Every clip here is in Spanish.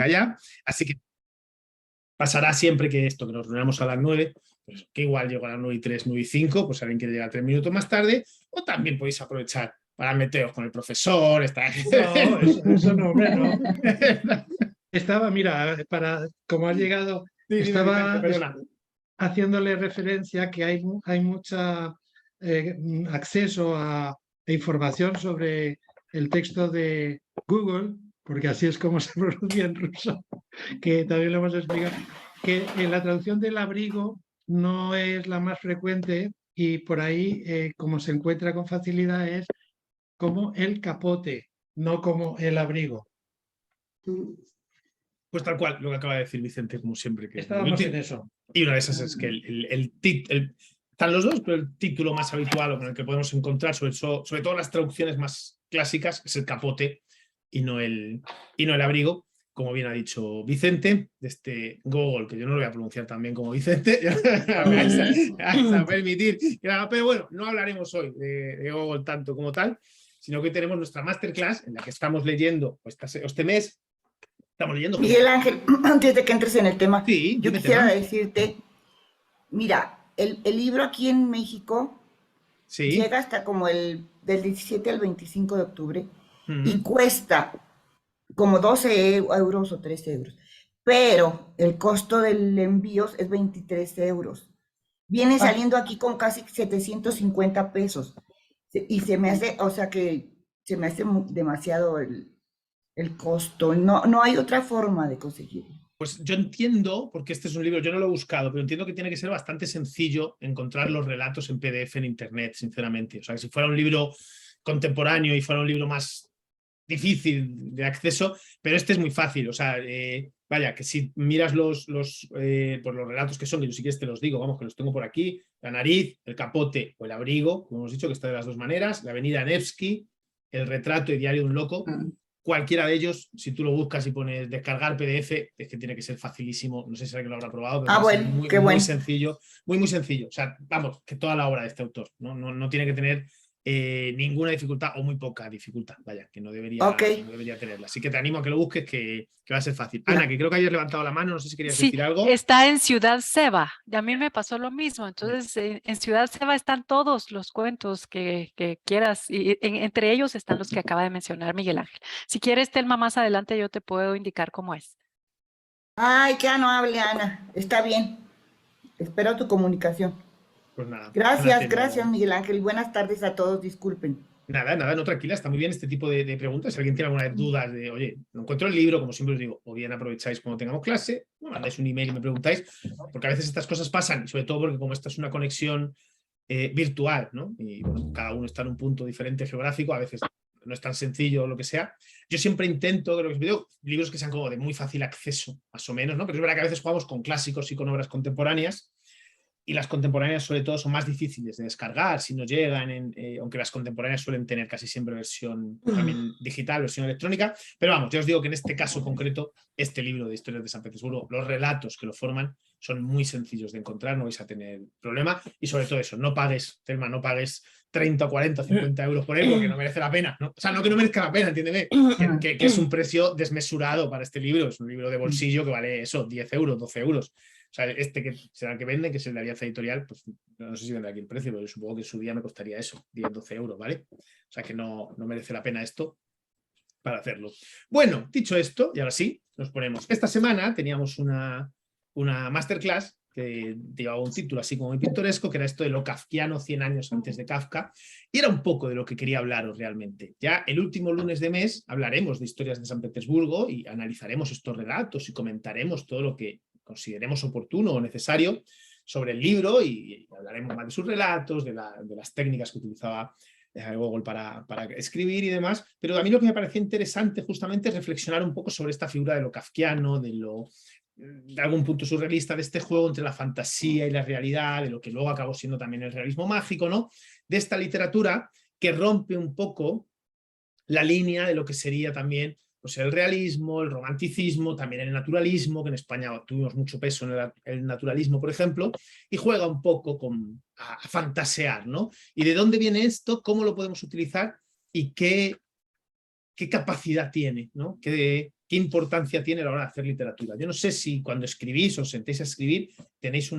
allá. Así que pasará siempre que esto, que nos reunamos a las 9, pues que igual llego a las 9:03, 9:05, pues alguien que llega 3 minutos más tarde, o también podéis aprovechar para meteros con el profesor. No, eso no, hombre, no. Estaba, mira, como ha llegado, estaba haciéndole referencia que hay mucha acceso a información sobre el texto de Google, porque así es como se pronuncia en ruso, que también lo hemos explicado, que en la traducción del abrigo no es la más frecuente y por ahí, como se encuentra con facilidad, es como el capote, no como el abrigo. Pues tal cual, lo que acaba de decir Vicente, como siempre. Que estábamos en eso. Y una de esas es que están los dos, pero el título más habitual o con el que podemos encontrar, sobre todo las traducciones más clásicas, es el capote y no el abrigo, como bien ha dicho Vicente, de este Gogol, que yo no lo voy a pronunciar tan bien como Vicente, me vais a permitir. Pero bueno, no hablaremos hoy de Gogol tanto como tal, sino que tenemos nuestra masterclass en la que estamos leyendo este mes. Estamos leyendo. Miguel Ángel, antes de que entres en el tema, sí, yo quisiera decirte, mira, el libro aquí en México llega hasta como del 17 al 25 de octubre y cuesta como 12 euros o 13 euros, pero el costo del envío es 23 euros. Viene saliendo aquí con casi 750 pesos y se me hace, o sea que se me hace demasiado el costo. No hay otra forma de conseguirlo. Pues yo entiendo, porque este es un libro, yo no lo he buscado, pero entiendo que tiene que ser bastante sencillo encontrar los relatos en PDF en Internet, sinceramente. O sea, que si fuera un libro contemporáneo y fuera un libro más difícil de acceso, pero este es muy fácil. O sea, vaya, que si miras los relatos que son, que yo si quieres te los digo, vamos, que los tengo por aquí: la nariz, el capote o el abrigo, como hemos dicho, que está de las dos maneras, la avenida Nevsky, el retrato y diario de un loco. Cualquiera de ellos, si tú lo buscas y pones descargar PDF, es que tiene que ser facilísimo. No sé si alguien lo habrá probado, pero bueno, muy sencillo, muy sencillo. O sea, vamos, que toda la obra de este autor no tiene que tener ninguna dificultad o muy poca dificultad, vaya, que no debería tenerla. Así que te animo a que lo busques, que va a ser fácil. Ana, que creo que hayas levantado la mano, no sé si querías decir algo. Está en Ciudad Ceba, y a mí me pasó lo mismo. Entonces, en Ciudad Ceba están todos los cuentos que quieras, y entre ellos están los que acaba de mencionar Miguel Ángel. Si quieres, Telma, más adelante yo te puedo indicar cómo es. Ay, qué amable, Ana. Está bien. Espero tu comunicación. Pues nada. Gracias, Miguel Ángel. Y buenas tardes a todos. Disculpen. Nada, no, tranquila, está muy bien este tipo de preguntas. Si alguien tiene alguna duda de, oye, no encuentro el libro, como siempre os digo, o bien aprovecháis cuando tengamos clase, me mandáis un email y me preguntáis, porque a veces estas cosas pasan, y sobre todo porque como esta es una conexión virtual, ¿no? Y bueno, cada uno está en un punto diferente geográfico, a veces no es tan sencillo o lo que sea. Yo siempre intento, que lo que os pido, libros que sean como de muy fácil acceso, más o menos, ¿no? Pero es verdad que a veces jugamos con clásicos y con obras contemporáneas, y las contemporáneas sobre todo son más difíciles de descargar si no llegan, aunque las contemporáneas suelen tener casi siempre versión también digital, versión electrónica. Pero vamos, ya os digo que en este caso concreto, este libro de Historias de San Petersburgo, los relatos que lo forman son muy sencillos de encontrar, no vais a tener problema. Y sobre todo eso, no pagues, Telma, no pagues 30, 40, 50 euros por él, porque no merece la pena, ¿no? O sea, no que no merezca la pena, entiéndeme, que es un precio desmesurado para este libro. Es un libro de bolsillo que vale eso, 10 euros, 12 euros. O sea, este que será el que vende, que es el de Alianza Editorial, pues no sé si vendrá aquí el precio, pero yo supongo que en su día me costaría eso, 10, 12 euros, ¿vale? O sea que no merece la pena esto para hacerlo. Bueno, dicho esto, y ahora sí, nos ponemos. Esta semana teníamos una masterclass que llevaba un título así como muy pintoresco, que era esto de lo kafkiano 100 años antes de Kafka, y era un poco de lo que quería hablaros realmente. Ya el último lunes de mes hablaremos de Historias de San Petersburgo y analizaremos estos relatos y comentaremos todo lo que consideremos oportuno o necesario sobre el libro, y hablaremos más de sus relatos, de las técnicas que utilizaba Gogol para escribir y demás. Pero a mí lo que me parecía interesante justamente es reflexionar un poco sobre esta figura de lo kafkiano, de algún punto surrealista, de este juego entre la fantasía y la realidad, de lo que luego acabó siendo también el realismo mágico, ¿no? De esta literatura que rompe un poco la línea de lo que sería también pues el realismo, el romanticismo, también el naturalismo, que en España tuvimos mucho peso en el naturalismo, por ejemplo, y juega un poco a fantasear, ¿no? ¿Y de dónde viene esto? ¿Cómo lo podemos utilizar? ¿Y qué capacidad tiene, ¿no? ¿Qué qué importancia tiene a la hora de hacer literatura. Yo no sé si cuando escribís o os sentéis a escribir tenéis o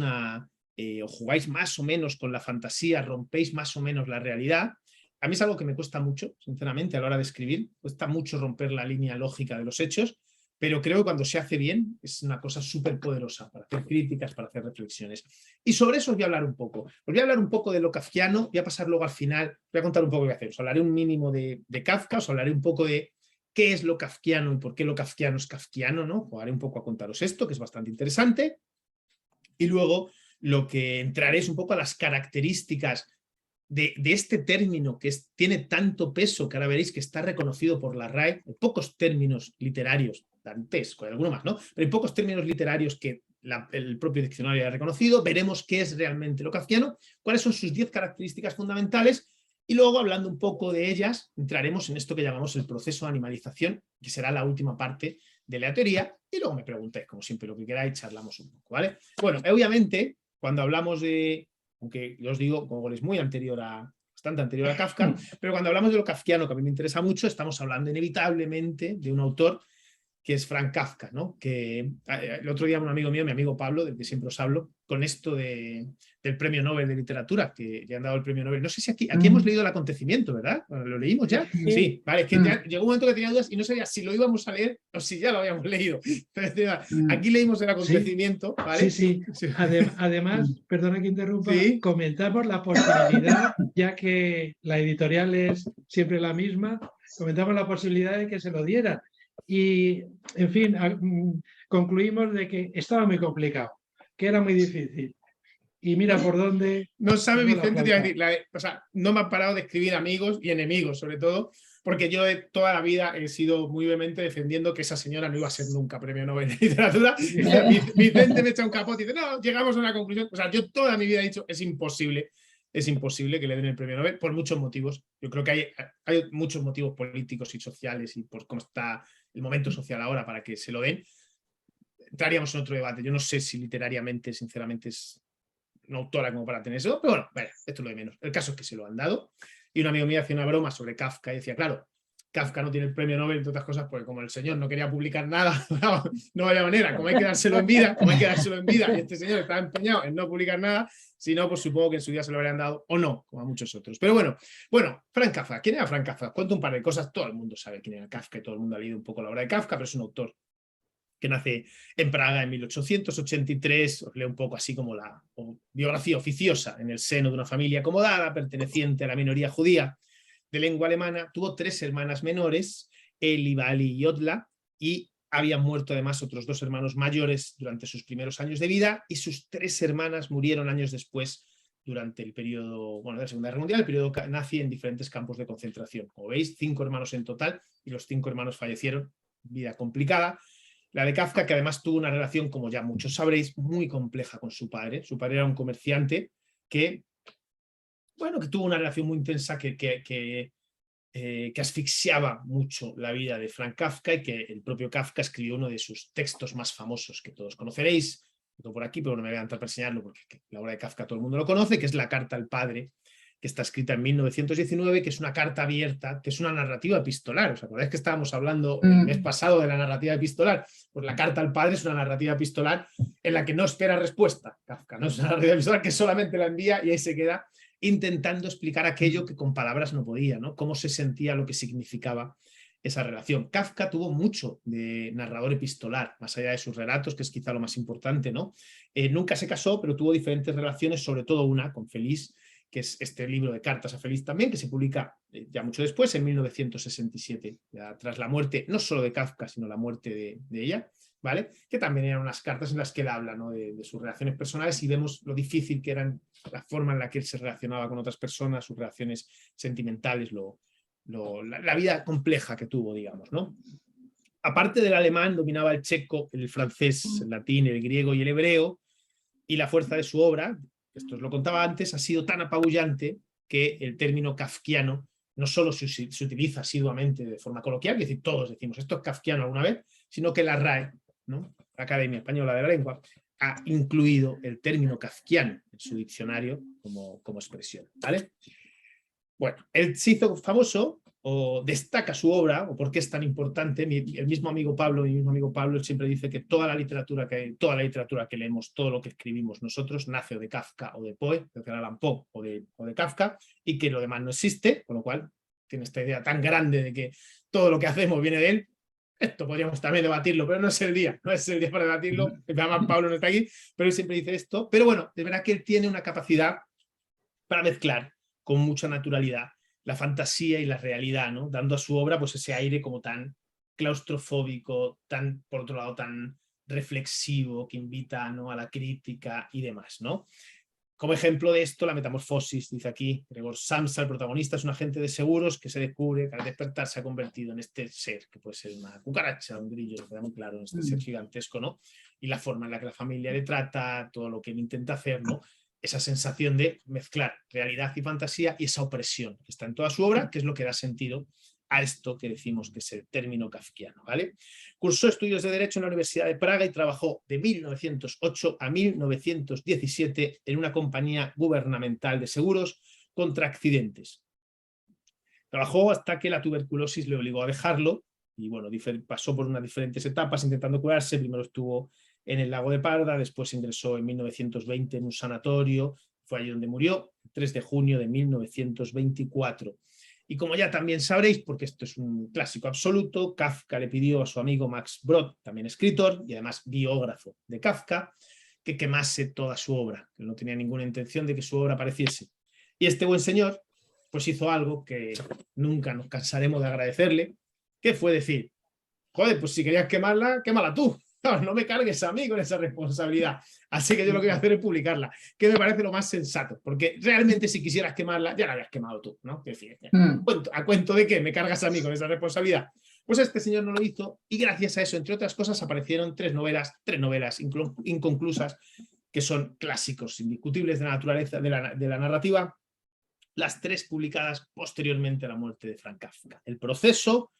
jugáis más o menos con la fantasía, rompéis más o menos la realidad. A mí es algo que me cuesta mucho, sinceramente, a la hora de escribir. Cuesta mucho romper la línea lógica de los hechos, pero creo que cuando se hace bien es una cosa súper poderosa para hacer críticas, para hacer reflexiones. Y sobre eso os voy a hablar un poco. Os voy a hablar un poco de lo kafkiano, voy a pasar luego al final, voy a contar un poco qué hacer. Os hablaré un mínimo de Kafka, os hablaré un poco de qué es lo kafkiano y por qué lo kafkiano es kafkiano, ¿no? Jugaré un poco a contaros esto, que es bastante interesante. Y luego lo que entraré es un poco a las características de este término que tiene tanto peso, que ahora veréis que está reconocido por la RAE. Hay pocos términos literarios, dantesco, hay alguno más, ¿no? Pero hay pocos términos literarios que el propio diccionario ha reconocido. Veremos qué es realmente lo kafkiano, cuáles son sus 10 características fundamentales, y luego, hablando un poco de ellas, entraremos en esto que llamamos el proceso de animalización, que será la última parte de la teoría, y luego me preguntáis, como siempre, lo que queráis, charlamos un poco, ¿vale? Bueno, obviamente, cuando hablamos de, aunque yo os digo, Gogol es muy bastante anterior a Kafka, pero cuando hablamos de lo kafkiano, que a mí me interesa mucho, estamos hablando inevitablemente de un autor que es Franz Kafka, ¿no? Que el otro día un amigo mío, mi amigo Pablo, del que siempre os hablo, con esto del premio Nobel de literatura, que ya han dado el premio Nobel. No sé si aquí hemos leído el acontecimiento, ¿verdad? ¿Lo leímos ya? Sí, vale, es que ya llegó un momento que tenía dudas y no sabía si lo íbamos a leer o si ya lo habíamos leído. Aquí leímos el acontecimiento, ¿vale? Sí. Además, perdona que interrumpa, comentamos la posibilidad, ya que la editorial es siempre la misma, comentamos la posibilidad de que se lo dieran. Y, en fin, concluimos de que estaba muy complicado, que era muy difícil. Y mira por dónde... No sabe Vicente, te iba a decir, o sea, no me han parado de escribir amigos y enemigos, sobre todo, porque yo toda la vida he sido muy vehemente defendiendo que esa señora no iba a ser nunca premio Nobel de literatura. Vicente me echa un capote y dice, no, llegamos a una conclusión. O sea, yo toda mi vida he dicho, es imposible que le den el premio Nobel por muchos motivos. Yo creo que hay muchos motivos políticos y sociales y por cómo está el momento social ahora para que se lo den. Entraríamos en otro debate. Yo no sé si literariamente, sinceramente, es una autora como para tener eso, pero bueno, esto es lo de menos. El caso es que se lo han dado. Y un amigo mío hacía una broma sobre Kafka y decía, claro, Kafka no tiene el premio Nobel, entre otras cosas, porque como el señor no quería publicar nada, no había manera, como hay que dárselo en vida, y este señor estaba empeñado en no publicar nada, si no, pues supongo que en su día se lo habrían dado, o no, como a muchos otros. Pero bueno, Franz Kafka. ¿Quién era Franz Kafka? Cuento un par de cosas, todo el mundo sabe quién era Kafka, y todo el mundo ha leído un poco la obra de Kafka, pero es un autor que nace en Praga en 1883, os leo un poco así como la biografía oficiosa, en el seno de una familia acomodada, perteneciente a la minoría judía de lengua alemana. Tuvo 3 hermanas menores, Eli, Vali y Odla, y habían muerto además otros 2 hermanos mayores durante sus primeros años de vida, y sus 3 hermanas murieron años después durante el periodo, de la Segunda Guerra Mundial, el periodo nazi, en diferentes campos de concentración. Como veis, 5 hermanos en total, y los 5 hermanos fallecieron, vida complicada. La de Kafka, que además tuvo una relación, como ya muchos sabréis, muy compleja con su padre. Su padre era un comerciante que tuvo una relación muy intensa que asfixiaba mucho la vida de Franz Kafka, y que el propio Kafka escribió uno de sus textos más famosos que todos conoceréis. Lo tengo por aquí, pero no me voy a entrar para enseñarlo porque la obra de Kafka todo el mundo lo conoce, que es la carta al padre, que está escrita en 1919, que es una carta abierta, que es una narrativa epistolar. ¿Os acordáis que estábamos hablando el mes pasado de la narrativa epistolar? Pues la carta al padre es una narrativa epistolar en la que no espera respuesta. Kafka no es una narrativa epistolar que solamente la envía y ahí se queda intentando explicar aquello que con palabras no podía, ¿no? Cómo se sentía, lo que significaba esa relación. Kafka tuvo mucho de narrador epistolar, más allá de sus relatos, que es quizá lo más importante, ¿no? Nunca se casó, pero tuvo diferentes relaciones, sobre todo una con Feliz, que es este libro de cartas a Feliz también, que se publica ya mucho después, en 1967, ya tras la muerte, no solo de Kafka, sino la muerte de ella, ¿vale? Que también eran unas cartas en las que él habla, ¿no? de sus relaciones personales, y vemos lo difícil que eran, la forma en la que él se relacionaba con otras personas, sus relaciones sentimentales, la vida compleja que tuvo, digamos, ¿no? Aparte del alemán, dominaba el checo, el francés, el latín, el griego y el hebreo, y la fuerza de su obra, esto os lo contaba antes, ha sido tan apabullante que el término kafkiano no solo se utiliza asiduamente de forma coloquial, es decir, todos decimos esto es kafkiano alguna vez, sino que la RAE, ¿no? La Academia Española de la Lengua, ha incluido el término kafkiano en su diccionario como expresión, ¿vale? Bueno, él se hizo famoso o destaca su obra, o por qué es tan importante. El mismo amigo Pablo, él siempre dice que toda la literatura que leemos, todo lo que escribimos nosotros, nace o de Kafka o de Poe, de Edgar Allan Poe o de Kafka, y que lo demás no existe, con lo cual tiene esta idea tan grande de que todo lo que hacemos viene de él. Esto podríamos también debatirlo, pero no es el día para debatirlo. Además, Pablo no está aquí, pero él siempre dice esto. Pero bueno, de verdad que él tiene una capacidad para mezclar con mucha naturalidad la fantasía y la realidad, ¿no? Dando a su obra pues ese aire como tan claustrofóbico, tan, por otro lado, tan reflexivo, que invita, ¿no?, a la crítica y demás, ¿no? Como ejemplo de esto, la metamorfosis, dice aquí, Gregor Samsa, el protagonista, es un agente de seguros que se descubre que al despertar se ha convertido en este ser, que puede ser una cucaracha, un grillo, lo queda muy claro, en este ser gigantesco, ¿no? Y la forma en la que la familia le trata, todo lo que él intenta hacer, ¿no? Esa sensación de mezclar realidad y fantasía y esa opresión que está en toda su obra, que es lo que da sentido a esto que decimos que es el término kafkiano, ¿vale? Cursó estudios de Derecho en la Universidad de Praga y trabajó de 1908 a 1917 en una compañía gubernamental de seguros contra accidentes. Trabajó hasta que la tuberculosis le obligó a dejarlo y bueno, pasó por unas diferentes etapas intentando curarse. Primero estuvo en el lago de Parda, después ingresó en 1920 en un sanatorio, fue allí donde murió, el 3 de junio de 1924. Y como ya también sabréis, porque esto es un clásico absoluto, Kafka le pidió a su amigo Max Brod, también escritor y además biógrafo de Kafka, que quemase toda su obra, que no tenía ninguna intención de que su obra apareciese. Y este buen señor pues hizo algo que nunca nos cansaremos de agradecerle, que fue decir, joder, pues si querías quemarla, quémala tú. No me cargues a mí con esa responsabilidad. Así que yo lo que voy a hacer es publicarla, que me parece lo más sensato, porque realmente si quisieras quemarla, ya la habías quemado tú, ¿no? Es decir, ¿a cuento de qué me cargas a mí con esa responsabilidad? Pues este señor no lo hizo y gracias a eso, entre otras cosas, aparecieron tres novelas inconclusas, que son clásicos indiscutibles de la naturaleza de la narrativa, las tres publicadas posteriormente a la muerte de Franz Kafka. El proceso,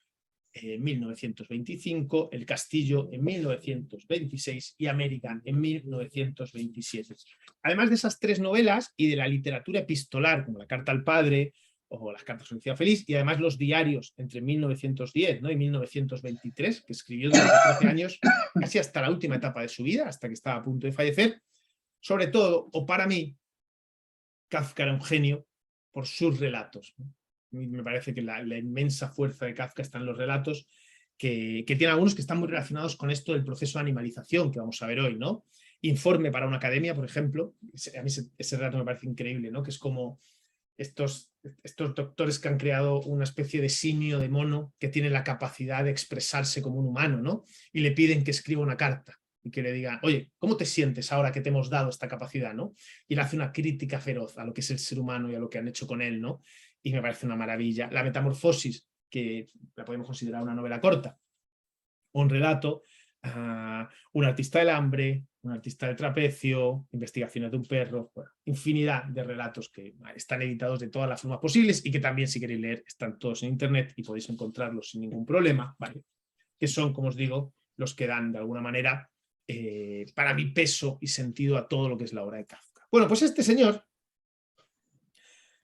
en 1925, El castillo en 1926 y American en 1927. Además de esas tres novelas y de la literatura epistolar, como La carta al padre o Las cartas a una ciudad feliz, y además los diarios entre 1910, ¿no?, y 1923, que escribió durante 13 años, casi hasta la última etapa de su vida, hasta que estaba a punto de fallecer. Sobre todo, o para mí, Kafka era un genio por sus relatos, ¿no? Me parece que la inmensa fuerza de Kafka está en los relatos, que tiene algunos que están muy relacionados con esto del proceso de animalización que vamos a ver hoy, ¿no? Informe para una academia, por ejemplo, a mí ese relato me parece increíble, ¿no? Que es como estos doctores que han creado una especie de simio, de mono, que tiene la capacidad de expresarse como un humano, ¿no? Y le piden que escriba una carta y que le digan, oye, ¿cómo te sientes ahora que te hemos dado esta capacidad, ¿no? Y él hace una crítica feroz a lo que es el ser humano y a lo que han hecho con él, ¿no? Y me parece una maravilla. La metamorfosis, que la podemos considerar una novela corta, un relato, un artista del hambre, un artista del trapecio, investigaciones de un perro, bueno, infinidad de relatos que están editados de todas las formas posibles y que también, si queréis leer, están todos en internet y podéis encontrarlos sin ningún problema, ¿vale? Que son, como os digo, los que dan de alguna manera para mi peso y sentido a todo lo que es la obra de Kafka. Bueno, pues este señor,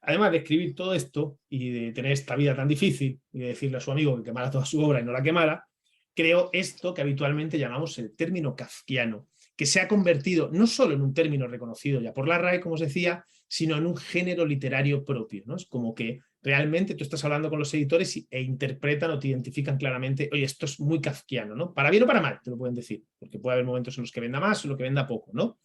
además de escribir todo esto y de tener esta vida tan difícil y de decirle a su amigo que quemara toda su obra y no la quemara, creó esto que habitualmente llamamos el término kafkiano, que se ha convertido no solo en un término reconocido ya por la RAE, como os decía, sino en un género literario propio, ¿no? Es como que realmente tú estás hablando con los editores e interpretan o te identifican claramente, oye, esto es muy kafkiano, ¿no? Para bien o para mal, te lo pueden decir, porque puede haber momentos en los que venda más o en los que venda poco, ¿no?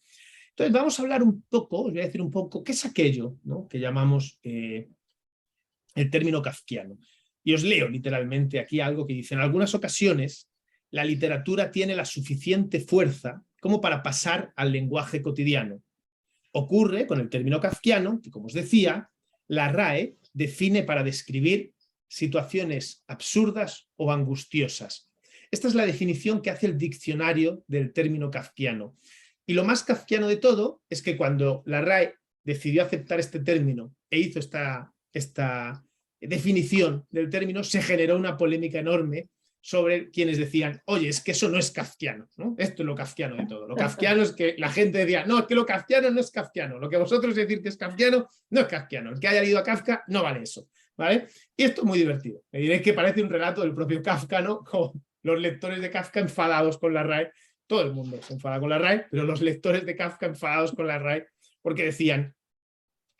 Entonces vamos a hablar un poco, os voy a decir un poco, qué es aquello, ¿no?, que llamamos el término kafkiano. Y os leo literalmente aquí algo que dice: en algunas ocasiones la literatura tiene la suficiente fuerza como para pasar al lenguaje cotidiano. Ocurre con el término kafkiano, que como os decía, la RAE define para describir situaciones absurdas o angustiosas. Esta es la definición que hace el diccionario del término kafkiano. Y lo más kafkiano de todo es que cuando la RAE decidió aceptar este término e hizo esta definición del término, se generó una polémica enorme sobre quienes decían, oye, es que eso no es kafkiano, ¿no? Esto es lo kafkiano de todo. Lo kafkiano es que la gente decía, no, es que lo kafkiano no es kafkiano. Lo que vosotros decís que es kafkiano, no es kafkiano. El que haya leído a Kafka no vale eso. ¿vale? Y esto es muy divertido. Me diréis que parece un relato del propio Kafka, ¿no? Con los lectores de Kafka enfadados con la RAE. Todo el mundo se enfada con la RAE, pero los lectores de Kafka enfadados con la RAE porque decían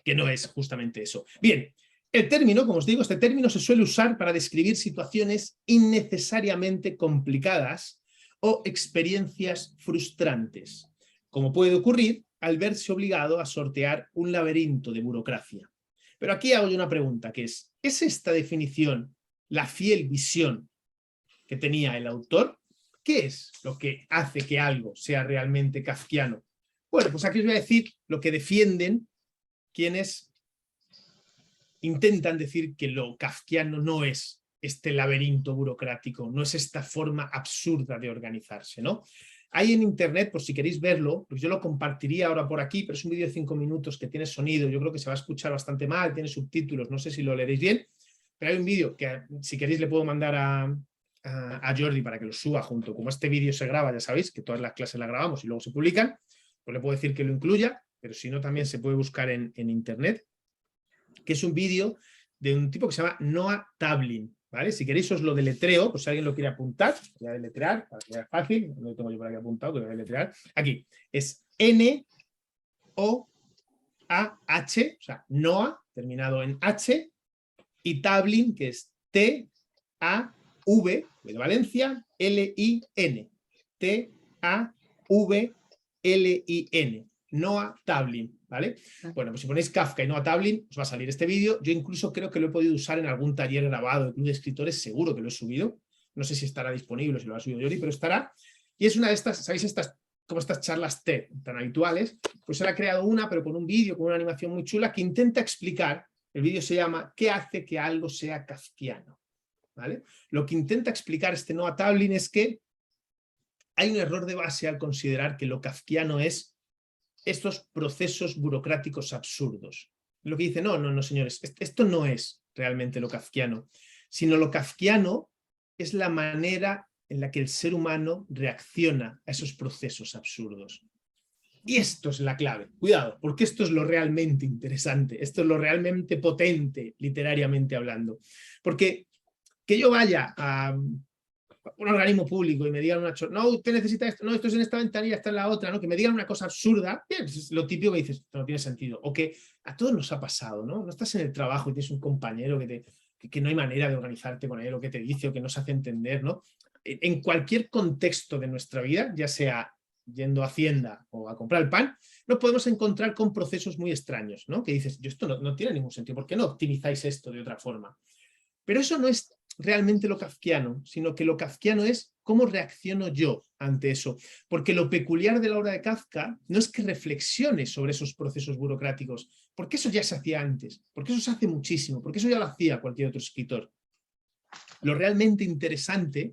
que no es justamente eso. Bien, el término, como os digo, este término se suele usar para describir situaciones innecesariamente complicadas o experiencias frustrantes, como puede ocurrir al verse obligado a sortear un laberinto de burocracia. Pero aquí hago yo una pregunta, que ¿es esta definición la fiel visión que tenía el autor? ¿Qué es lo que hace que algo sea realmente kafkiano? Bueno, pues aquí os voy a decir lo que defienden quienes intentan decir que lo kafkiano no es este laberinto burocrático, no es esta forma absurda de organizarse, ¿no? Hay en internet, por si queréis verlo, pues yo lo compartiría ahora por aquí, pero es un vídeo de 5 minutos que tiene sonido, yo creo que se va a escuchar bastante mal, tiene subtítulos, no sé si lo leeréis bien, pero hay un vídeo que si queréis le puedo mandar a Jordi para que lo suba junto. Como este vídeo se graba, ya sabéis que todas las clases las grabamos y luego se publican, pues le puedo decir que lo incluya, pero si no también se puede buscar en internet, que es un vídeo de un tipo que se llama Noah Tablin, ¿vale? Si queréis os lo deletreo, pues si alguien lo quiere apuntar, voy a deletrear, para que sea fácil, no lo tengo yo por aquí apuntado, que lo voy a deletrear. Aquí, es N-O-A-H, o sea, Noah, terminado en H, y Tablin, que es T-A-V, de Valencia, L-I-N, T-A-V-L-I-N, Noah Tablin, ¿vale? Bueno, pues si ponéis Kafka y Noah Tablin, os va a salir este vídeo. Yo incluso creo que lo he podido usar en algún taller grabado de Club de Escritores, seguro que lo he subido. No sé si estará disponible, si lo ha subido Jordi, pero estará. Y es una de estas, ¿sabéis? Como estas charlas TED tan habituales, pues él ha creado una, pero con un vídeo, con una animación muy chula, que intenta explicar, el vídeo se llama ¿qué hace que algo sea kafkiano? ¿Vale? Lo que intenta explicar este Noah Tablin es que hay un error de base al considerar que lo kafkiano es estos procesos burocráticos absurdos. Lo que dice, no, señores, esto no es realmente lo kafkiano, sino lo kafkiano es la manera en la que el ser humano reacciona a esos procesos absurdos. Y esto es la clave. Cuidado, porque esto es lo realmente interesante, esto es lo realmente potente, literariamente hablando. Porque que yo vaya a un organismo público y me digan no, usted necesita esto, no, esto es en esta ventanilla, está en la otra, ¿no? Que me digan una cosa absurda, es lo típico que dices, esto no tiene sentido. O que a todos nos ha pasado, ¿no? No estás en el trabajo y tienes un compañero que no hay manera de organizarte con él, o que te dice, o que no se hace entender, ¿no? En cualquier contexto de nuestra vida, ya sea yendo a Hacienda o a comprar el pan, nos podemos encontrar con procesos muy extraños, ¿no? Que dices, esto no tiene ningún sentido, ¿por qué no optimizáis esto de otra forma? Pero eso no es realmente lo kafkiano, sino que lo kafkiano es cómo reacciono yo ante eso. Porque lo peculiar de la obra de Kafka no es que reflexione sobre esos procesos burocráticos, porque eso ya se hacía antes, porque eso se hace muchísimo, porque eso ya lo hacía cualquier otro escritor. Lo realmente interesante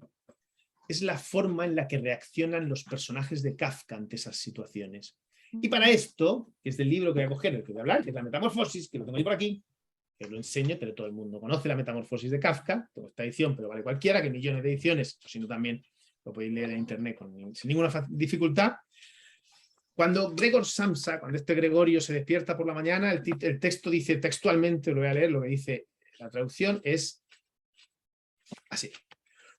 es la forma en la que reaccionan los personajes de Kafka ante esas situaciones. Y para esto, que es del libro que voy a coger, del que voy a hablar, que es La Metamorfosis, que lo tengo ahí por aquí, que lo enseño, pero todo el mundo conoce La Metamorfosis de Kafka, tengo esta edición, pero vale cualquiera, que millones de ediciones, sino también lo podéis leer en internet sin ninguna dificultad. Cuando Gregor Samsa, cuando este Gregorio se despierta por la mañana, el texto dice textualmente, lo voy a leer, lo que dice la traducción es así.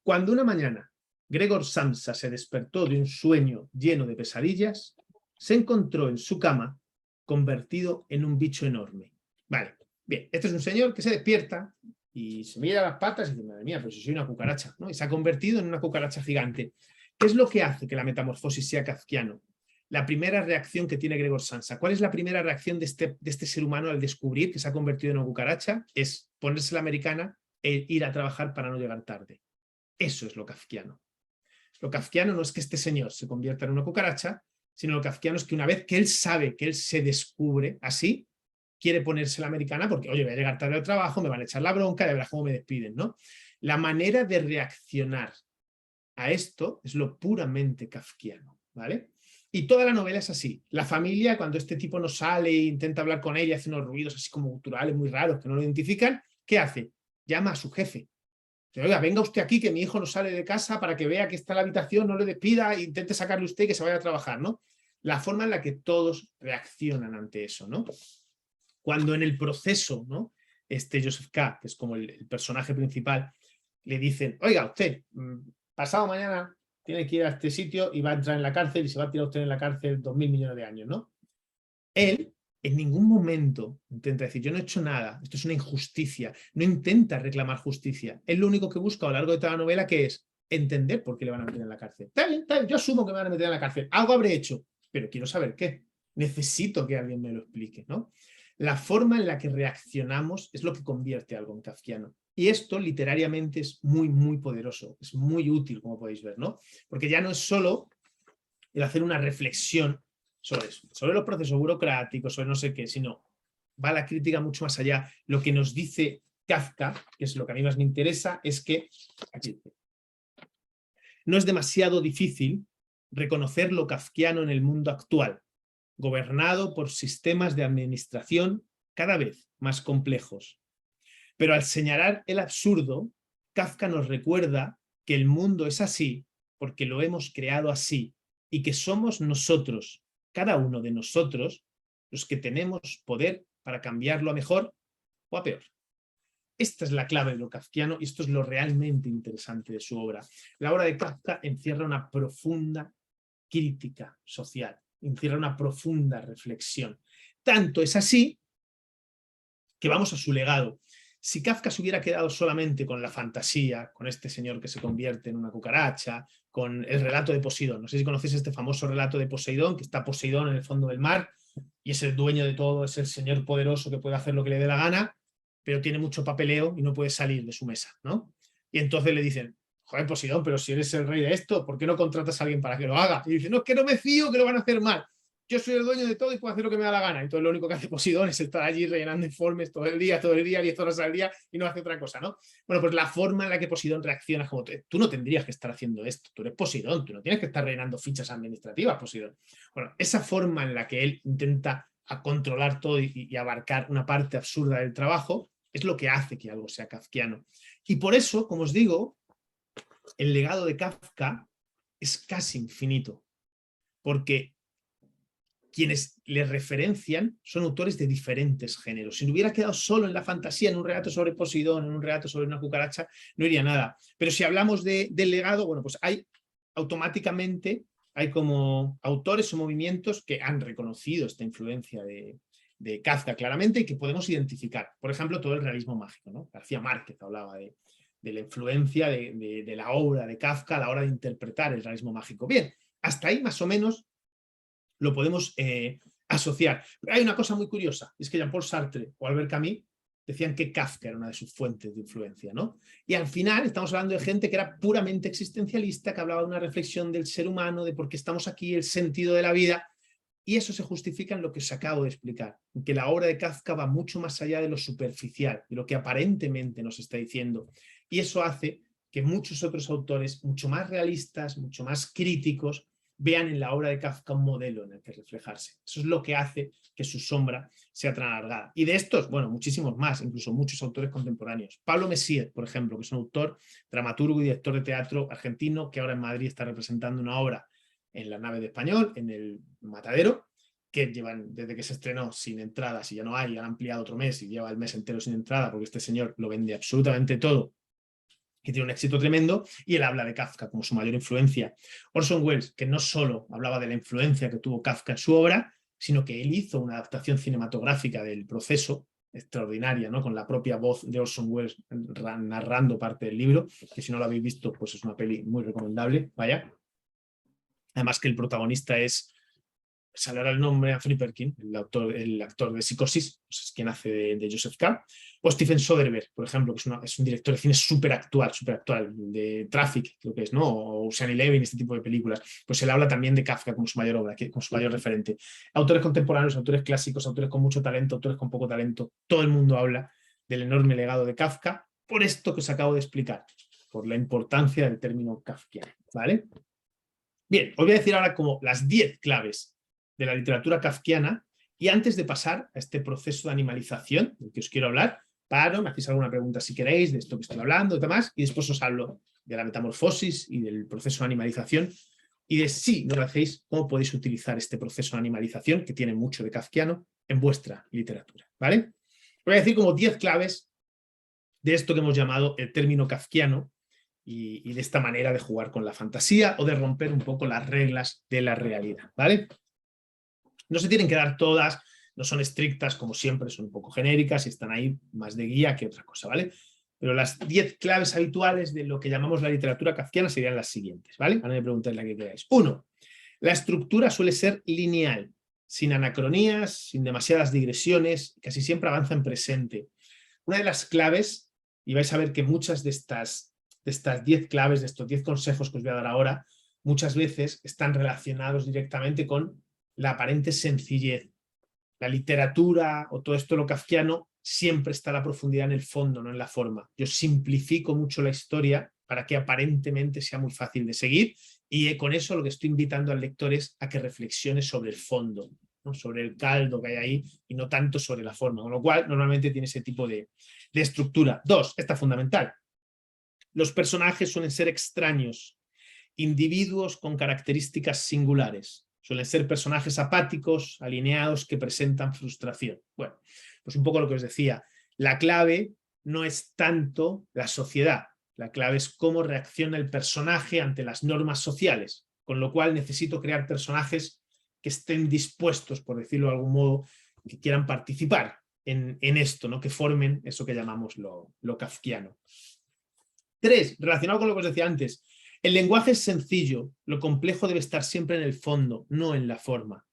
Cuando una mañana Gregor Samsa se despertó de un sueño lleno de pesadillas, se encontró en su cama convertido en un bicho enorme. Vale. Bien, este es un señor que se despierta y se mira las patas y dice, madre mía, pero si soy una cucaracha, ¿no? Y se ha convertido en una cucaracha gigante. ¿Qué es lo que hace que la metamorfosis sea kafkiano? La primera reacción que tiene Gregor Samsa. ¿Cuál es la primera reacción de este ser humano al descubrir que se ha convertido en una cucaracha? Es ponerse la americana e ir a trabajar para no llegar tarde. Eso es lo kafkiano. Lo kafkiano no es que este señor se convierta en una cucaracha, sino lo kafkiano es que una vez que él sabe que él se descubre así, quiere ponerse la americana porque, oye, voy a llegar tarde al trabajo, me van a echar la bronca, de verdad cómo me despiden, ¿no? La manera de reaccionar a esto es lo puramente kafkiano, ¿vale? Y toda la novela es así. La familia, cuando este tipo no sale e intenta hablar con ella, hace unos ruidos así como guturales muy raros que no lo identifican, ¿qué hace? Llama a su jefe. Oiga, venga usted aquí que mi hijo no sale de casa para que vea que está en la habitación, no le despida e intente sacarle usted y que se vaya a trabajar, ¿no? La forma en la que todos reaccionan ante eso, ¿no? Cuando en el proceso, ¿no? Joseph K., que es como el personaje principal, le dicen, oiga, usted, pasado mañana tiene que ir a este sitio y va a entrar en la cárcel y se va a tirar usted en la cárcel 2.000 millones de años, ¿no? Él en ningún momento intenta decir, yo no he hecho nada, esto es una injusticia, no intenta reclamar justicia. Él lo único que busca a lo largo de toda la novela que es entender por qué le van a meter en la cárcel. Está bien, yo asumo que me van a meter en la cárcel, algo habré hecho, pero quiero saber qué. Necesito que alguien me lo explique, ¿no? La forma en la que reaccionamos es lo que convierte algo en kafkiano. Y esto literariamente es muy, muy poderoso, es muy útil, como podéis ver, ¿no? Porque ya no es solo el hacer una reflexión sobre eso, sobre los procesos burocráticos, sobre no sé qué, sino va la crítica mucho más allá. Lo que nos dice Kafka, que es lo que a mí más me interesa, es que aquí, no es demasiado difícil reconocer lo kafkiano en el mundo actual, gobernado por sistemas de administración cada vez más complejos. Pero al señalar el absurdo, Kafka nos recuerda que el mundo es así porque lo hemos creado así y que somos nosotros, cada uno de nosotros, los que tenemos poder para cambiarlo a mejor o a peor. Esta es la clave de lo kafkiano y esto es lo realmente interesante de su obra. La obra de Kafka encierra una profunda crítica social, encierra una profunda reflexión. Tanto es así que vamos a su legado. Si Kafka se hubiera quedado solamente con la fantasía, con este señor que se convierte en una cucaracha, con el relato de Poseidón, no sé si conocéis este famoso relato de Poseidón, que está Poseidón en el fondo del mar y es el dueño de todo, es el señor poderoso que puede hacer lo que le dé la gana, pero tiene mucho papeleo y no puede salir de su mesa, ¿no? Y entonces le dicen, joder, Poseidón, pero si eres el rey de esto, ¿por qué no contratas a alguien para que lo haga? Y dice, no, es que no me fío que lo van a hacer mal. Yo soy el dueño de todo y puedo hacer lo que me da la gana. Entonces lo único que hace Poseidón es estar allí rellenando informes todo el día, 10 horas al día y no hace otra cosa, ¿no? Bueno, pues la forma en la que Poseidón reacciona es como, tú no tendrías que estar haciendo esto, tú eres Poseidón, tú no tienes que estar rellenando fichas administrativas, Poseidón. Bueno, esa forma en la que él intenta controlar todo y abarcar una parte absurda del trabajo es lo que hace que algo sea kafkiano. Y por eso, como os digo, el legado de Kafka es casi infinito, porque quienes le referencian son autores de diferentes géneros. Si no hubiera quedado solo en la fantasía, en un relato sobre Poseidón, en un relato sobre una cucaracha, no iría nada. Pero si hablamos del legado, bueno, pues automáticamente hay como autores o movimientos que han reconocido esta influencia de Kafka claramente y que podemos identificar. Por ejemplo, todo el realismo mágico, ¿no? García Márquez hablaba de la influencia de la obra de Kafka a la hora de interpretar el realismo mágico. Bien, hasta ahí más o menos lo podemos asociar. Pero hay una cosa muy curiosa, es que Jean-Paul Sartre o Albert Camus decían que Kafka era una de sus fuentes de influencia, ¿no? Y al final estamos hablando de gente que era puramente existencialista, que hablaba de una reflexión del ser humano, de por qué estamos aquí, el sentido de la vida, y eso se justifica en lo que os acabo de explicar, en que la obra de Kafka va mucho más allá de lo superficial, de lo que aparentemente nos está diciendo, y eso hace que muchos otros autores, mucho más realistas, mucho más críticos, vean en la obra de Kafka un modelo en el que reflejarse. Eso es lo que hace que su sombra sea tan alargada. Y de estos, bueno, muchísimos más, incluso muchos autores contemporáneos. Pablo Messier, por ejemplo, que es un autor, dramaturgo y director de teatro argentino, que ahora en Madrid está representando una obra en la Nave de Español, en el Matadero, que llevan desde que se estrenó sin entradas y ya no hay, han ampliado otro mes y lleva el mes entero sin entrada porque este señor lo vende absolutamente todo, que tiene un éxito tremendo, y él habla de Kafka como su mayor influencia. Orson Welles, que no solo hablaba de la influencia que tuvo Kafka en su obra, sino que él hizo una adaptación cinematográfica del Proceso, extraordinaria, ¿no? Con la propia voz de Orson Welles narrando parte del libro, que si no lo habéis visto, pues es una peli muy recomendable, vaya. Además que el protagonista es, sale ahora el nombre, Anthony Perkins, el actor de Psicosis, pues es quien hace de Joseph K. O Steven Soderbergh, por ejemplo, que es un director de cine súper actual, de Traffic, creo que es, ¿no? O Ocean's 11, este tipo de películas. Pues él habla también de Kafka como su mayor obra, como su mayor referente. Autores contemporáneos, autores clásicos, autores con mucho talento, autores con poco talento, todo el mundo habla del enorme legado de Kafka, por esto que os acabo de explicar, por la importancia del término kafkiano, ¿vale? Bien, os voy a decir ahora como las 10 claves de la literatura kafkiana, y antes de pasar a este proceso de animalización del que os quiero hablar, me hacéis alguna pregunta si queréis de esto que estoy hablando y demás, y después os hablo de la metamorfosis y del proceso de animalización, y de si no lo hacéis, cómo podéis utilizar este proceso de animalización, que tiene mucho de kafkiano, en vuestra literatura, ¿vale? Voy a decir como 10 claves de esto que hemos llamado el término kafkiano y de esta manera de jugar con la fantasía o de romper un poco las reglas de la realidad, ¿vale? No se tienen que dar todas, no son estrictas como siempre, son un poco genéricas y están ahí más de guía que otra cosa, ¿vale? Pero las 10 claves habituales de lo que llamamos la literatura kafkiana serían las siguientes, ¿vale? Ahora me preguntáis la que queráis. 1. La estructura suele ser lineal, sin anacronías, sin demasiadas digresiones, casi siempre avanza en presente. Una de las claves, y vais a ver que muchas de estas 10 claves, de estos 10 consejos que os voy a dar ahora, muchas veces están relacionados directamente con la aparente sencillez. La literatura o todo esto lo kafkiano siempre está la profundidad en el fondo, no en la forma. Yo simplifico mucho la historia para que aparentemente sea muy fácil de seguir y con eso lo que estoy invitando al lector es a que reflexione sobre el fondo, ¿no? Sobre el caldo que hay ahí y no tanto sobre la forma, con lo cual normalmente tiene ese tipo de estructura. 2, esta fundamental. Los personajes suelen ser extraños, individuos con características singulares. Suelen ser personajes apáticos, alineados, que presentan frustración. Bueno, pues un poco lo que os decía. La clave no es tanto la sociedad. La clave es cómo reacciona el personaje ante las normas sociales. Con lo cual necesito crear personajes que estén dispuestos, por decirlo de algún modo, que quieran participar en esto, ¿no? Que formen eso que llamamos lo kafkiano. 3, relacionado con lo que os decía antes. El lenguaje es sencillo, lo complejo debe estar siempre en el fondo, no en la forma.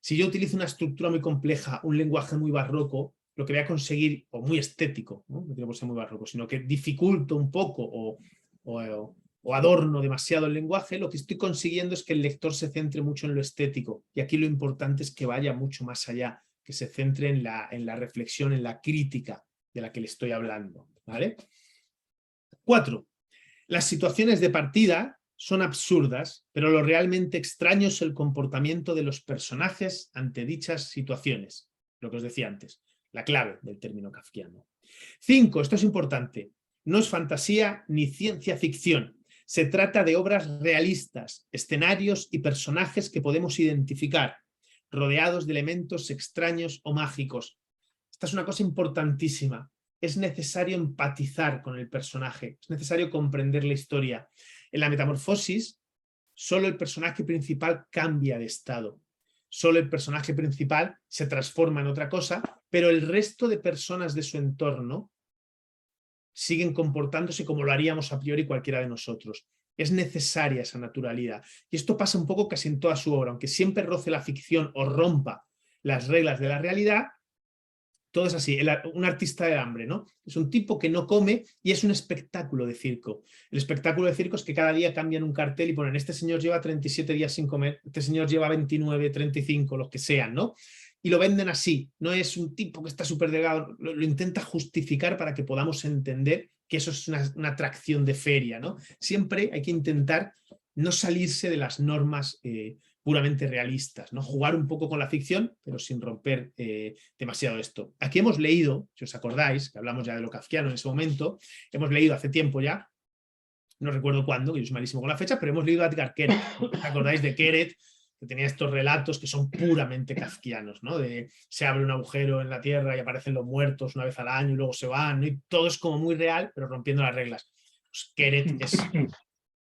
Si yo utilizo una estructura muy compleja, un lenguaje muy barroco, lo que voy a conseguir, o muy estético, no tiene por ser muy barroco, sino que dificulto un poco o adorno demasiado el lenguaje, lo que estoy consiguiendo es que el lector se centre mucho en lo estético. Y aquí lo importante es que vaya mucho más allá, que se centre en la reflexión, en la crítica de la que le estoy hablando, ¿vale? 4. Las situaciones de partida son absurdas, pero lo realmente extraño es el comportamiento de los personajes ante dichas situaciones. Lo que os decía antes, la clave del término kafkiano. 5. Esto es importante. No es fantasía ni ciencia ficción. Se trata de obras realistas, escenarios y personajes que podemos identificar, rodeados de elementos extraños o mágicos. Esta es una cosa importantísima. Es necesario empatizar con el personaje, es necesario comprender la historia. En la metamorfosis, solo el personaje principal cambia de estado, solo el personaje principal se transforma en otra cosa, pero el resto de personas de su entorno siguen comportándose como lo haríamos a priori cualquiera de nosotros. Es necesaria esa naturalidad. Y esto pasa un poco casi en toda su obra, aunque siempre roce la ficción o rompa las reglas de la realidad. Todo es así, un artista del hambre, ¿no? Es un tipo que no come y es un espectáculo de circo. El espectáculo de circo es que cada día cambian un cartel y ponen este señor lleva 37 días sin comer, este señor lleva 29, 35, los que sean, ¿no? Y lo venden así, no es un tipo que está súper delgado, lo intenta justificar para que podamos entender que eso es una atracción de feria, ¿no? Siempre hay que intentar no salirse de las normas puramente realistas, ¿no? Jugar un poco con la ficción, pero sin romper demasiado esto. Aquí hemos leído, si os acordáis, que hablamos ya de lo kafkiano en ese momento, hemos leído hace tiempo ya, no recuerdo cuándo, que yo soy malísimo con la fecha, pero hemos leído a Edgar Keret. ¿Os acordáis de Keret? Que tenía estos relatos que son puramente kafkianos, ¿no? De se abre un agujero en la tierra y aparecen los muertos una vez al año y luego se van, ¿no? Y todo es como muy real, pero rompiendo las reglas. Pues Keret es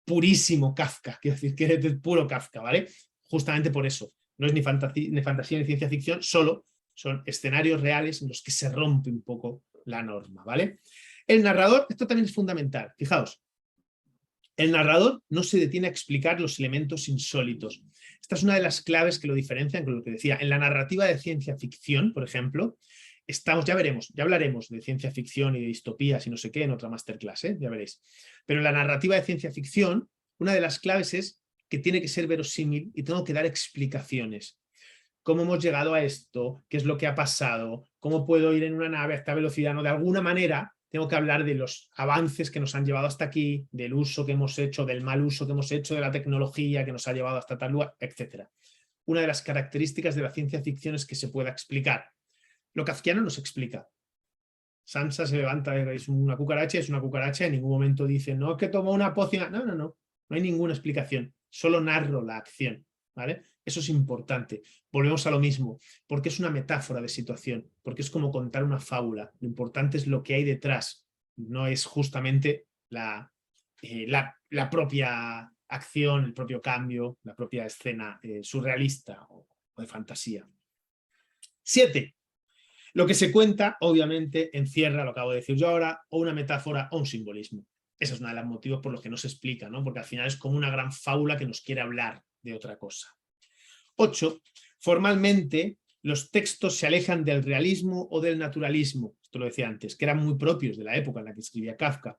purísimo Kafka, quiero decir, Keret es puro Kafka, ¿vale? Justamente por eso. No es ni fantasía ni ciencia ficción, solo son escenarios reales en los que se rompe un poco la norma, ¿vale? El narrador, esto también es fundamental, fijaos, el narrador no se detiene a explicar los elementos insólitos. Esta es una de las claves que lo diferencian con lo que decía. En la narrativa de ciencia ficción, por ejemplo, ya veremos, ya hablaremos de ciencia ficción y de distopías y no sé qué en otra masterclass, ya veréis. Pero en la narrativa de ciencia ficción, una de las claves es que tiene que ser verosímil y tengo que dar explicaciones. ¿Cómo hemos llegado a esto? ¿Qué es lo que ha pasado? ¿Cómo puedo ir en una nave a esta velocidad? ¿No? De alguna manera tengo que hablar de los avances que nos han llevado hasta aquí, del uso que hemos hecho, del mal uso que hemos hecho de la tecnología que nos ha llevado hasta tal lugar, etc. Una de las características de la ciencia ficción es que se pueda explicar. Lo kafkiano nos explica. Sansa se levanta, es una cucaracha, en ningún momento dice, no, es que tomó una pócima. No hay ninguna explicación, solo narro la acción. ¿vale? Eso es importante. Volvemos a lo mismo, porque es una metáfora de situación, porque es como contar una fábula. Lo importante es lo que hay detrás, no es justamente la propia acción, el propio cambio, la propia escena surrealista o de fantasía. 7. Lo que se cuenta, obviamente, encierra, lo acabo de decir yo ahora, o una metáfora o un simbolismo. Ese es uno de los motivos por los que no se explica, ¿no? Porque al final es como una gran fábula que nos quiere hablar de otra cosa. 8. Formalmente, los textos se alejan del realismo o del naturalismo, esto lo decía antes, que eran muy propios de la época en la que escribía Kafka.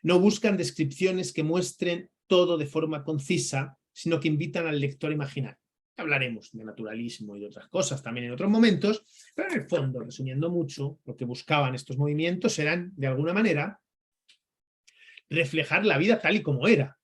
No buscan descripciones que muestren todo de forma concisa, sino que invitan al lector a imaginar. Hablaremos de naturalismo y de otras cosas también en otros momentos, pero en el fondo, resumiendo mucho, lo que buscaban estos movimientos eran, de alguna manera, reflejar la vida tal y como era,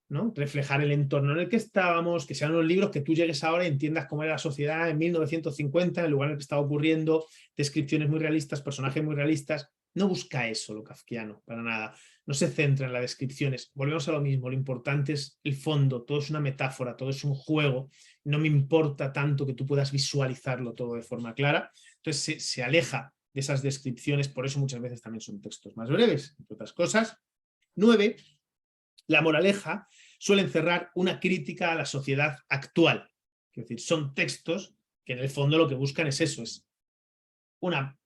¿no? Reflejar el entorno en el que estábamos, que sean unos libros que tú llegues ahora y entiendas cómo era la sociedad en 1950, el lugar en el que estaba ocurriendo, descripciones muy realistas, personajes muy realistas. No busca eso lo kafkiano, para nada. No se centra en las descripciones. Volvemos a lo mismo, lo importante es el fondo, todo es una metáfora, todo es un juego. No me importa tanto que tú puedas visualizarlo todo de forma clara. Entonces se aleja de esas descripciones, por eso muchas veces también son textos más breves, entre otras cosas. 9. La moraleja suele encerrar una crítica a la sociedad actual. Es decir, son textos que en el fondo lo que buscan es eso, es una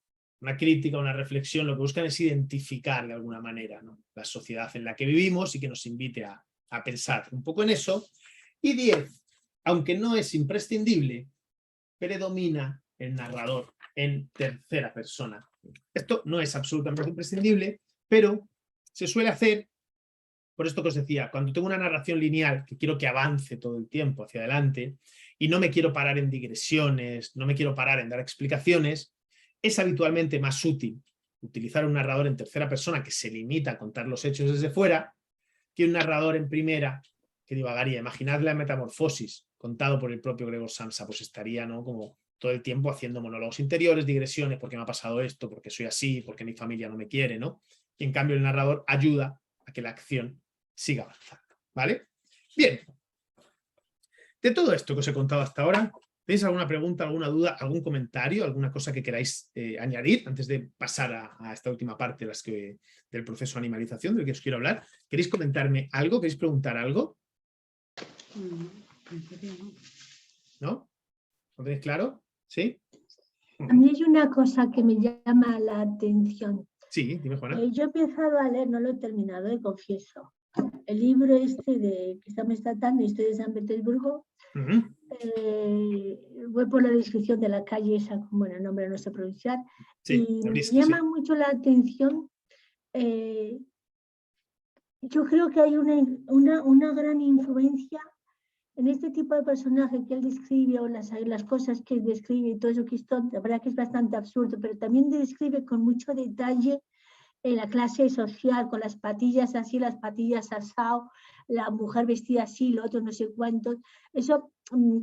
crítica, una reflexión, lo que buscan es identificar de alguna manera, ¿no?, la sociedad en la que vivimos y que nos invite a pensar un poco en eso. Y 10, aunque no es imprescindible, predomina el narrador en tercera persona. Esto no es absolutamente imprescindible, pero se suele hacer, por esto que os decía, cuando tengo una narración lineal que quiero que avance todo el tiempo hacia adelante y no me quiero parar en digresiones, no me quiero parar en dar explicaciones, es habitualmente más útil utilizar un narrador en tercera persona que se limita a contar los hechos desde fuera que un narrador en primera que divagaría. Imaginad la metamorfosis contado por el propio Gregor Samsa, pues estaría, ¿no?, como todo el tiempo haciendo monólogos interiores, digresiones, porque me ha pasado esto, porque soy así, porque mi familia no me quiere, ¿no? Y en cambio el narrador ayuda a que la acción siga avanzando, ¿vale? Bien. De todo esto que os he contado hasta ahora, ¿tenéis alguna pregunta, alguna duda, algún comentario, alguna cosa que queráis añadir antes de pasar a esta última parte del proceso de animalización del que os quiero hablar? ¿Queréis comentarme algo? ¿Queréis preguntar algo? ¿No? ¿Lo tenéis claro? ¿Sí? A mí hay una cosa que me llama la atención. Sí, dime, Juana. Yo he empezado a leer, no lo he terminado, confieso, el libro que estamos tratando, Historia de San Petersburgo. Voy por la descripción de la calle esa, bueno, el nombre no sé pronunciar, sí, y me llama mucho la atención. Yo creo que hay una gran influencia en este tipo de personaje que él describe, o las cosas que describe y todo eso, que esto, la verdad que es bastante absurdo, pero también describe con mucho detalle la clase social, con las patillas así, las patillas asado, la mujer vestida así, lo otro no sé cuántos. Eso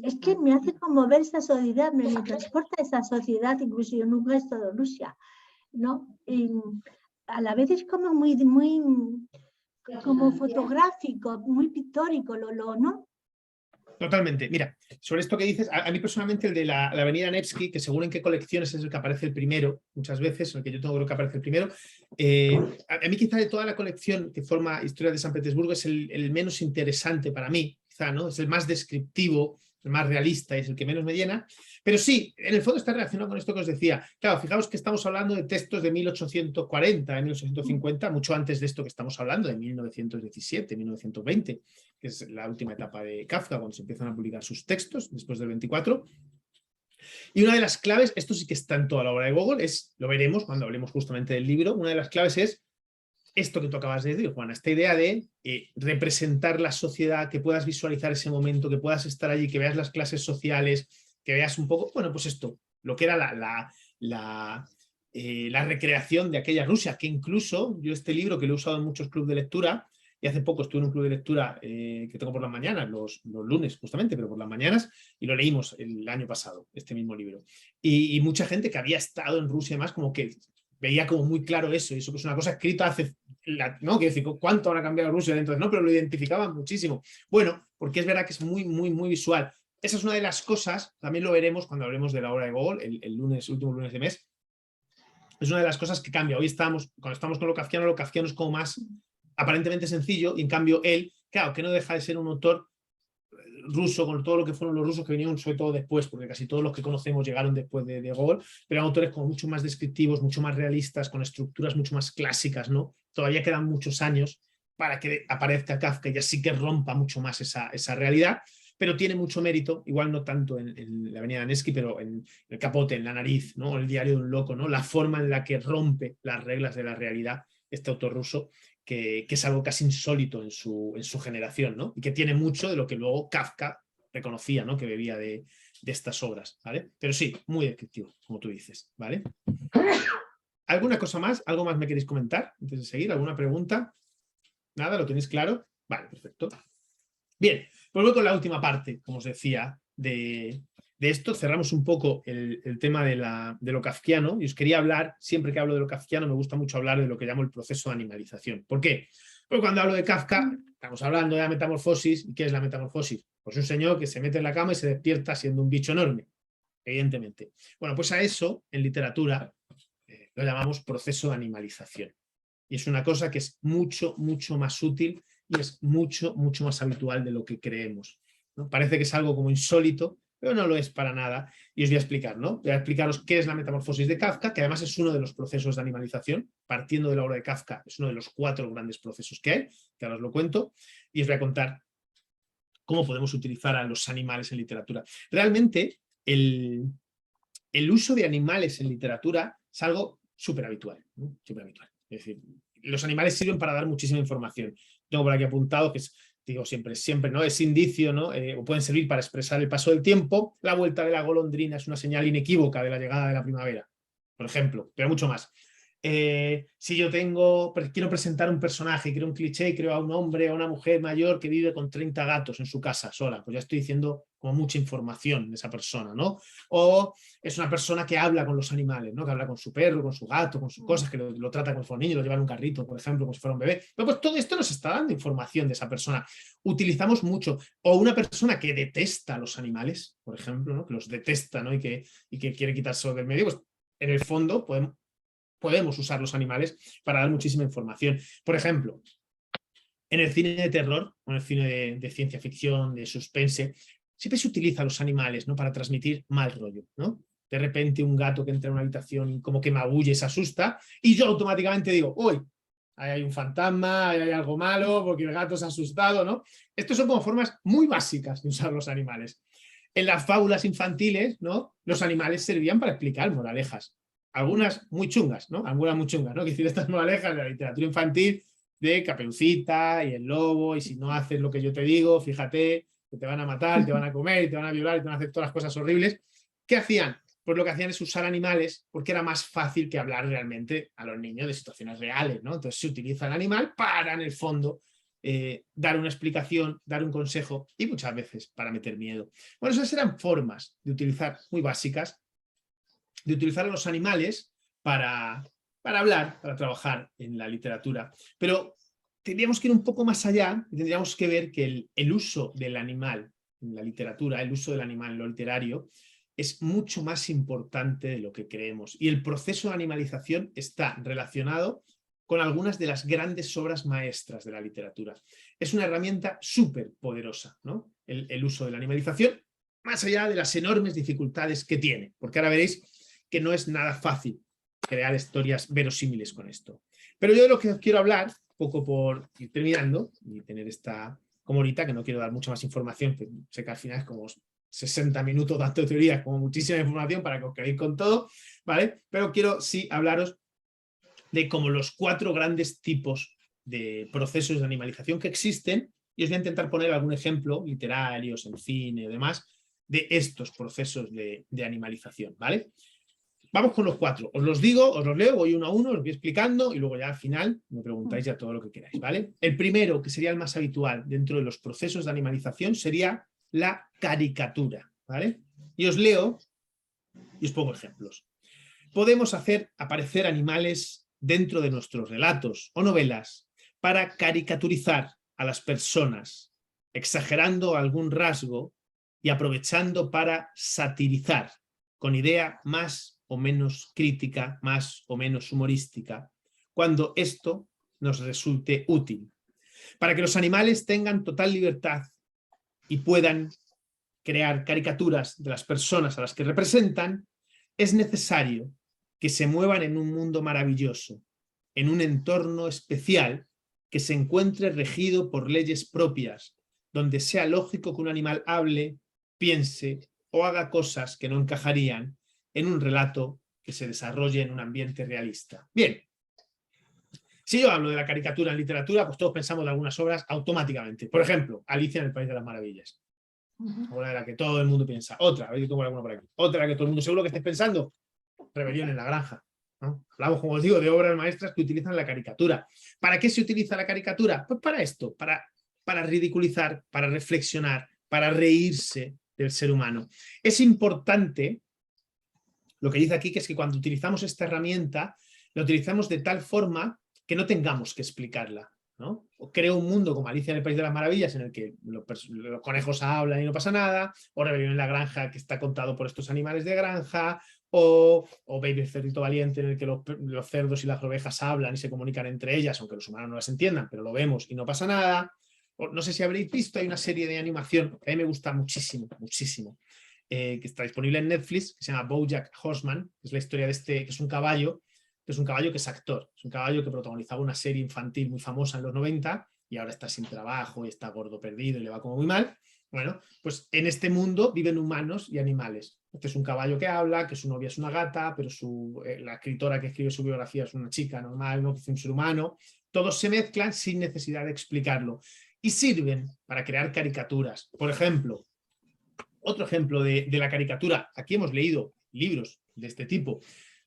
es que me hace conmover esa sociedad, me transporta a esa sociedad, incluso yo nunca he estado en Rusia, ¿no? Y a la vez es como muy como fotográfico, muy pictórico, ¿no? Totalmente. Mira, sobre esto que dices, a mí personalmente el de la avenida Nevsky, que según en qué colecciones es el que aparece el primero, muchas veces, el que yo tengo creo que aparece el primero, a mí quizá de toda la colección que forma Historia de San Petersburgo es el menos interesante para mí, quizá, ¿no? Es el más descriptivo, el más realista y es el que menos me llena, pero sí, en el fondo está relacionado con esto que os decía. Claro, fijaos que estamos hablando de textos de 1840, de 1850, mucho antes de esto que estamos hablando, de 1917, 1920, que es la última etapa de Kafka, cuando se empiezan a publicar sus textos, después del 24. Y una de las claves, esto sí que está en toda la obra de Gogol, lo veremos cuando hablemos justamente del libro, una de las claves es esto que tú acabas de decir, Juana, esta idea de representar la sociedad, que puedas visualizar ese momento, que puedas estar allí, que veas las clases sociales, que veas un poco, bueno, pues esto, lo que era la recreación de aquella Rusia, que incluso yo este libro que lo he usado en muchos clubes de lectura, y hace poco estuve en un club de lectura que tengo por las mañanas, los lunes justamente, pero por las mañanas, y lo leímos el año pasado, este mismo libro. Y mucha gente que había estado en Rusia y demás, como que veía como muy claro eso, y eso que es una cosa escrita hace, ¿no? Quiero decir, ¿cuánto habrá cambiado Rusia? Entonces, no, pero lo identificaban muchísimo. Bueno, porque es verdad que es muy, muy, muy visual. esa es una de las cosas, también lo veremos cuando hablemos de la obra de Gogol, el último lunes de mes. Es una de las cosas que cambia. Hoy cuando estamos con lo kafkiano es como más aparentemente sencillo, y en cambio él, claro, que no deja de ser un autor ruso, con todo lo que fueron los rusos que vinieron sobre todo después, porque casi todos los que conocemos llegaron después de Gogol, pero eran autores como mucho más descriptivos, mucho más realistas, con estructuras mucho más clásicas, ¿no? Todavía quedan muchos años para que aparezca Kafka y así que rompa mucho más esa realidad, pero tiene mucho mérito, igual no tanto en la Avenida Nevsky, pero en El Capote, en La Nariz, ¿no? El Diario de un Loco, ¿no? La forma en la que rompe las reglas de la realidad este autor ruso, que es algo casi insólito en su generación, ¿no? Y que tiene mucho de lo que luego Kafka reconocía, ¿no? Que bebía de estas obras, ¿vale? Pero sí, muy descriptivo, como tú dices, ¿vale? ¿Alguna cosa más? ¿Algo más me queréis comentar antes de seguir? ¿Alguna pregunta? ¿Nada? ¿Lo tenéis claro? Vale, perfecto. Bien, pues voy con la última parte, como os decía, de esto. Cerramos un poco el tema de lo kafkiano, y os quería hablar, siempre que hablo de lo kafkiano me gusta mucho hablar de lo que llamo el proceso de animalización. ¿Por qué? Porque cuando hablo de Kafka estamos hablando de la metamorfosis. ¿Y qué es la metamorfosis? Pues un señor que se mete en la cama y se despierta siendo un bicho enorme, evidentemente. Bueno, pues a eso en literatura lo llamamos proceso de animalización. Y es una cosa que es mucho, mucho más útil y es mucho, mucho más habitual de lo que creemos, ¿no? Parece que es algo como insólito, pero no lo es para nada. Y os voy a explicar, ¿no? Voy a explicaros qué es la metamorfosis de Kafka, que además es uno de los procesos de animalización. Partiendo de la obra de Kafka, es uno de los 4 grandes procesos que hay, que ahora os lo cuento, y os voy a contar cómo podemos utilizar a los animales en literatura. Realmente, el uso de animales en literatura es algo súper habitual, ¿no? Súper habitual. Es decir, los animales sirven para dar muchísima información. Tengo por aquí apuntado que es, digo siempre, ¿no? Es indicio, ¿no? O pueden servir para expresar el paso del tiempo. La vuelta de la golondrina es una señal inequívoca de la llegada de la primavera, por ejemplo, pero mucho más. Si yo quiero presentar un personaje, quiero un cliché, creo a un hombre o a una mujer mayor que vive con 30 gatos en su casa sola, pues ya estoy diciendo como mucha información de esa persona, ¿no? O es una persona que habla con los animales, ¿no? Que habla con su perro, con su gato, con sus cosas, que lo trata como si fuera un niño, lo lleva en un carrito, por ejemplo, como si fuera un bebé. Pero pues todo esto nos está dando información de esa persona. Utilizamos mucho. O una persona que detesta a los animales, por ejemplo, ¿no? Que los detesta, ¿no? Y que quiere quitarse del medio, pues en el fondo podemos usar los animales para dar muchísima información. Por ejemplo, en el cine de terror, o en el cine de ciencia ficción, de suspense, siempre se utilizan los animales, ¿no? Para transmitir mal rollo, ¿no? De repente un gato que entra en una habitación y como que magulle, se asusta, y yo automáticamente digo, uy, ahí hay un fantasma, ahí hay algo malo, porque el gato se ha asustado, ¿no? Estos son como formas muy básicas de usar los animales. En las fábulas infantiles, ¿no? Los animales servían para explicar moralejas. Algunas muy chungas, ¿no? Algunas muy chungas, ¿no? Que decir, estas moralejas de la literatura infantil, de Caperucita y el lobo, y si no haces lo que yo te digo, fíjate, que te van a matar, te van a comer, te van a violar, te van a hacer todas las cosas horribles. ¿Qué hacían? Pues lo que hacían es usar animales porque era más fácil que hablar realmente a los niños de situaciones reales, ¿no? Entonces se utiliza el animal para, en el fondo, dar una explicación, dar un consejo y muchas veces para meter miedo. Bueno, esas eran formas de utilizar, muy básicas, de utilizar a los animales para hablar, para trabajar en la literatura. Pero tendríamos que ir un poco más allá y tendríamos que ver que el uso del animal en la literatura, el uso del animal en lo literario, es mucho más importante de lo que creemos. Y el proceso de animalización está relacionado con algunas de las grandes obras maestras de la literatura. Es una herramienta súper poderosa, ¿no? El uso de la animalización, más allá de las enormes dificultades que tiene, porque ahora veréis que no es nada fácil crear historias verosímiles con esto. Pero yo de lo que os quiero hablar, poco por ir terminando y tener esta como ahorita, que no quiero dar mucha más información, que sé que al final es como 60 minutos dando teorías, como muchísima información para que os quedéis con todo, ¿vale? Pero quiero sí hablaros de como los 4 grandes tipos de procesos de animalización que existen, y os voy a intentar poner algún ejemplo literarios, en cine o demás, de estos procesos de animalización, ¿vale? Vamos con los 4. Os los digo, os los leo, voy uno a uno, os voy explicando y luego ya al final me preguntáis ya todo lo que queráis, ¿vale? El primero, que sería el más habitual dentro de los procesos de animalización, sería la caricatura, ¿vale? Y os leo y os pongo ejemplos. Podemos hacer aparecer animales dentro de nuestros relatos o novelas para caricaturizar a las personas, exagerando algún rasgo y aprovechando para satirizar, con idea más o menos crítica, más o menos humorística, cuando esto nos resulte útil. Para que los animales tengan total libertad y puedan crear caricaturas de las personas a las que representan, es necesario que se muevan en un mundo maravilloso, en un entorno especial que se encuentre regido por leyes propias, donde sea lógico que un animal hable, piense o haga cosas que no encajarían en un relato que se desarrolle en un ambiente realista. Bien, si yo hablo de la caricatura en literatura, pues todos pensamos en algunas obras automáticamente. Por ejemplo, Alicia en el País de las Maravillas. Una de la que todo el mundo piensa. Otra, a ver si tengo alguna por aquí. Otra que todo el mundo seguro que estés pensando. Rebelión en la Granja, ¿no? Hablamos, como os digo, de obras maestras que utilizan la caricatura. ¿Para qué se utiliza la caricatura? Pues para esto, para ridiculizar, para reflexionar, para reírse del ser humano. Es importante lo que dice aquí, que es que cuando utilizamos esta herramienta, la utilizamos de tal forma que no tengamos que explicarla, ¿no? O creo un mundo como Alicia en el País de las Maravillas, en el que los conejos hablan y no pasa nada, o Rebelión en la Granja, que está contado por estos animales de granja, o Baby el Cerdito Valiente, en el que los cerdos y las ovejas hablan y se comunican entre ellas, aunque los humanos no las entiendan, pero lo vemos y no pasa nada. O, no sé si habréis visto, hay una serie de animación que a mí me gusta muchísimo, muchísimo, que está disponible en Netflix, que se llama BoJack Horseman, que es la historia de este, que es un caballo que es actor, es un caballo que protagonizaba una serie infantil muy famosa en los 90 y ahora está sin trabajo y está gordo perdido y le va como muy mal. Bueno, pues en este mundo viven humanos y animales. Este es un caballo que habla, que su novia es una gata, pero la escritora que escribe su biografía es una chica normal, ¿no? Que es un ser humano. Todos se mezclan sin necesidad de explicarlo y sirven para crear caricaturas. Por ejemplo, otro ejemplo de la caricatura, aquí hemos leído libros de este tipo.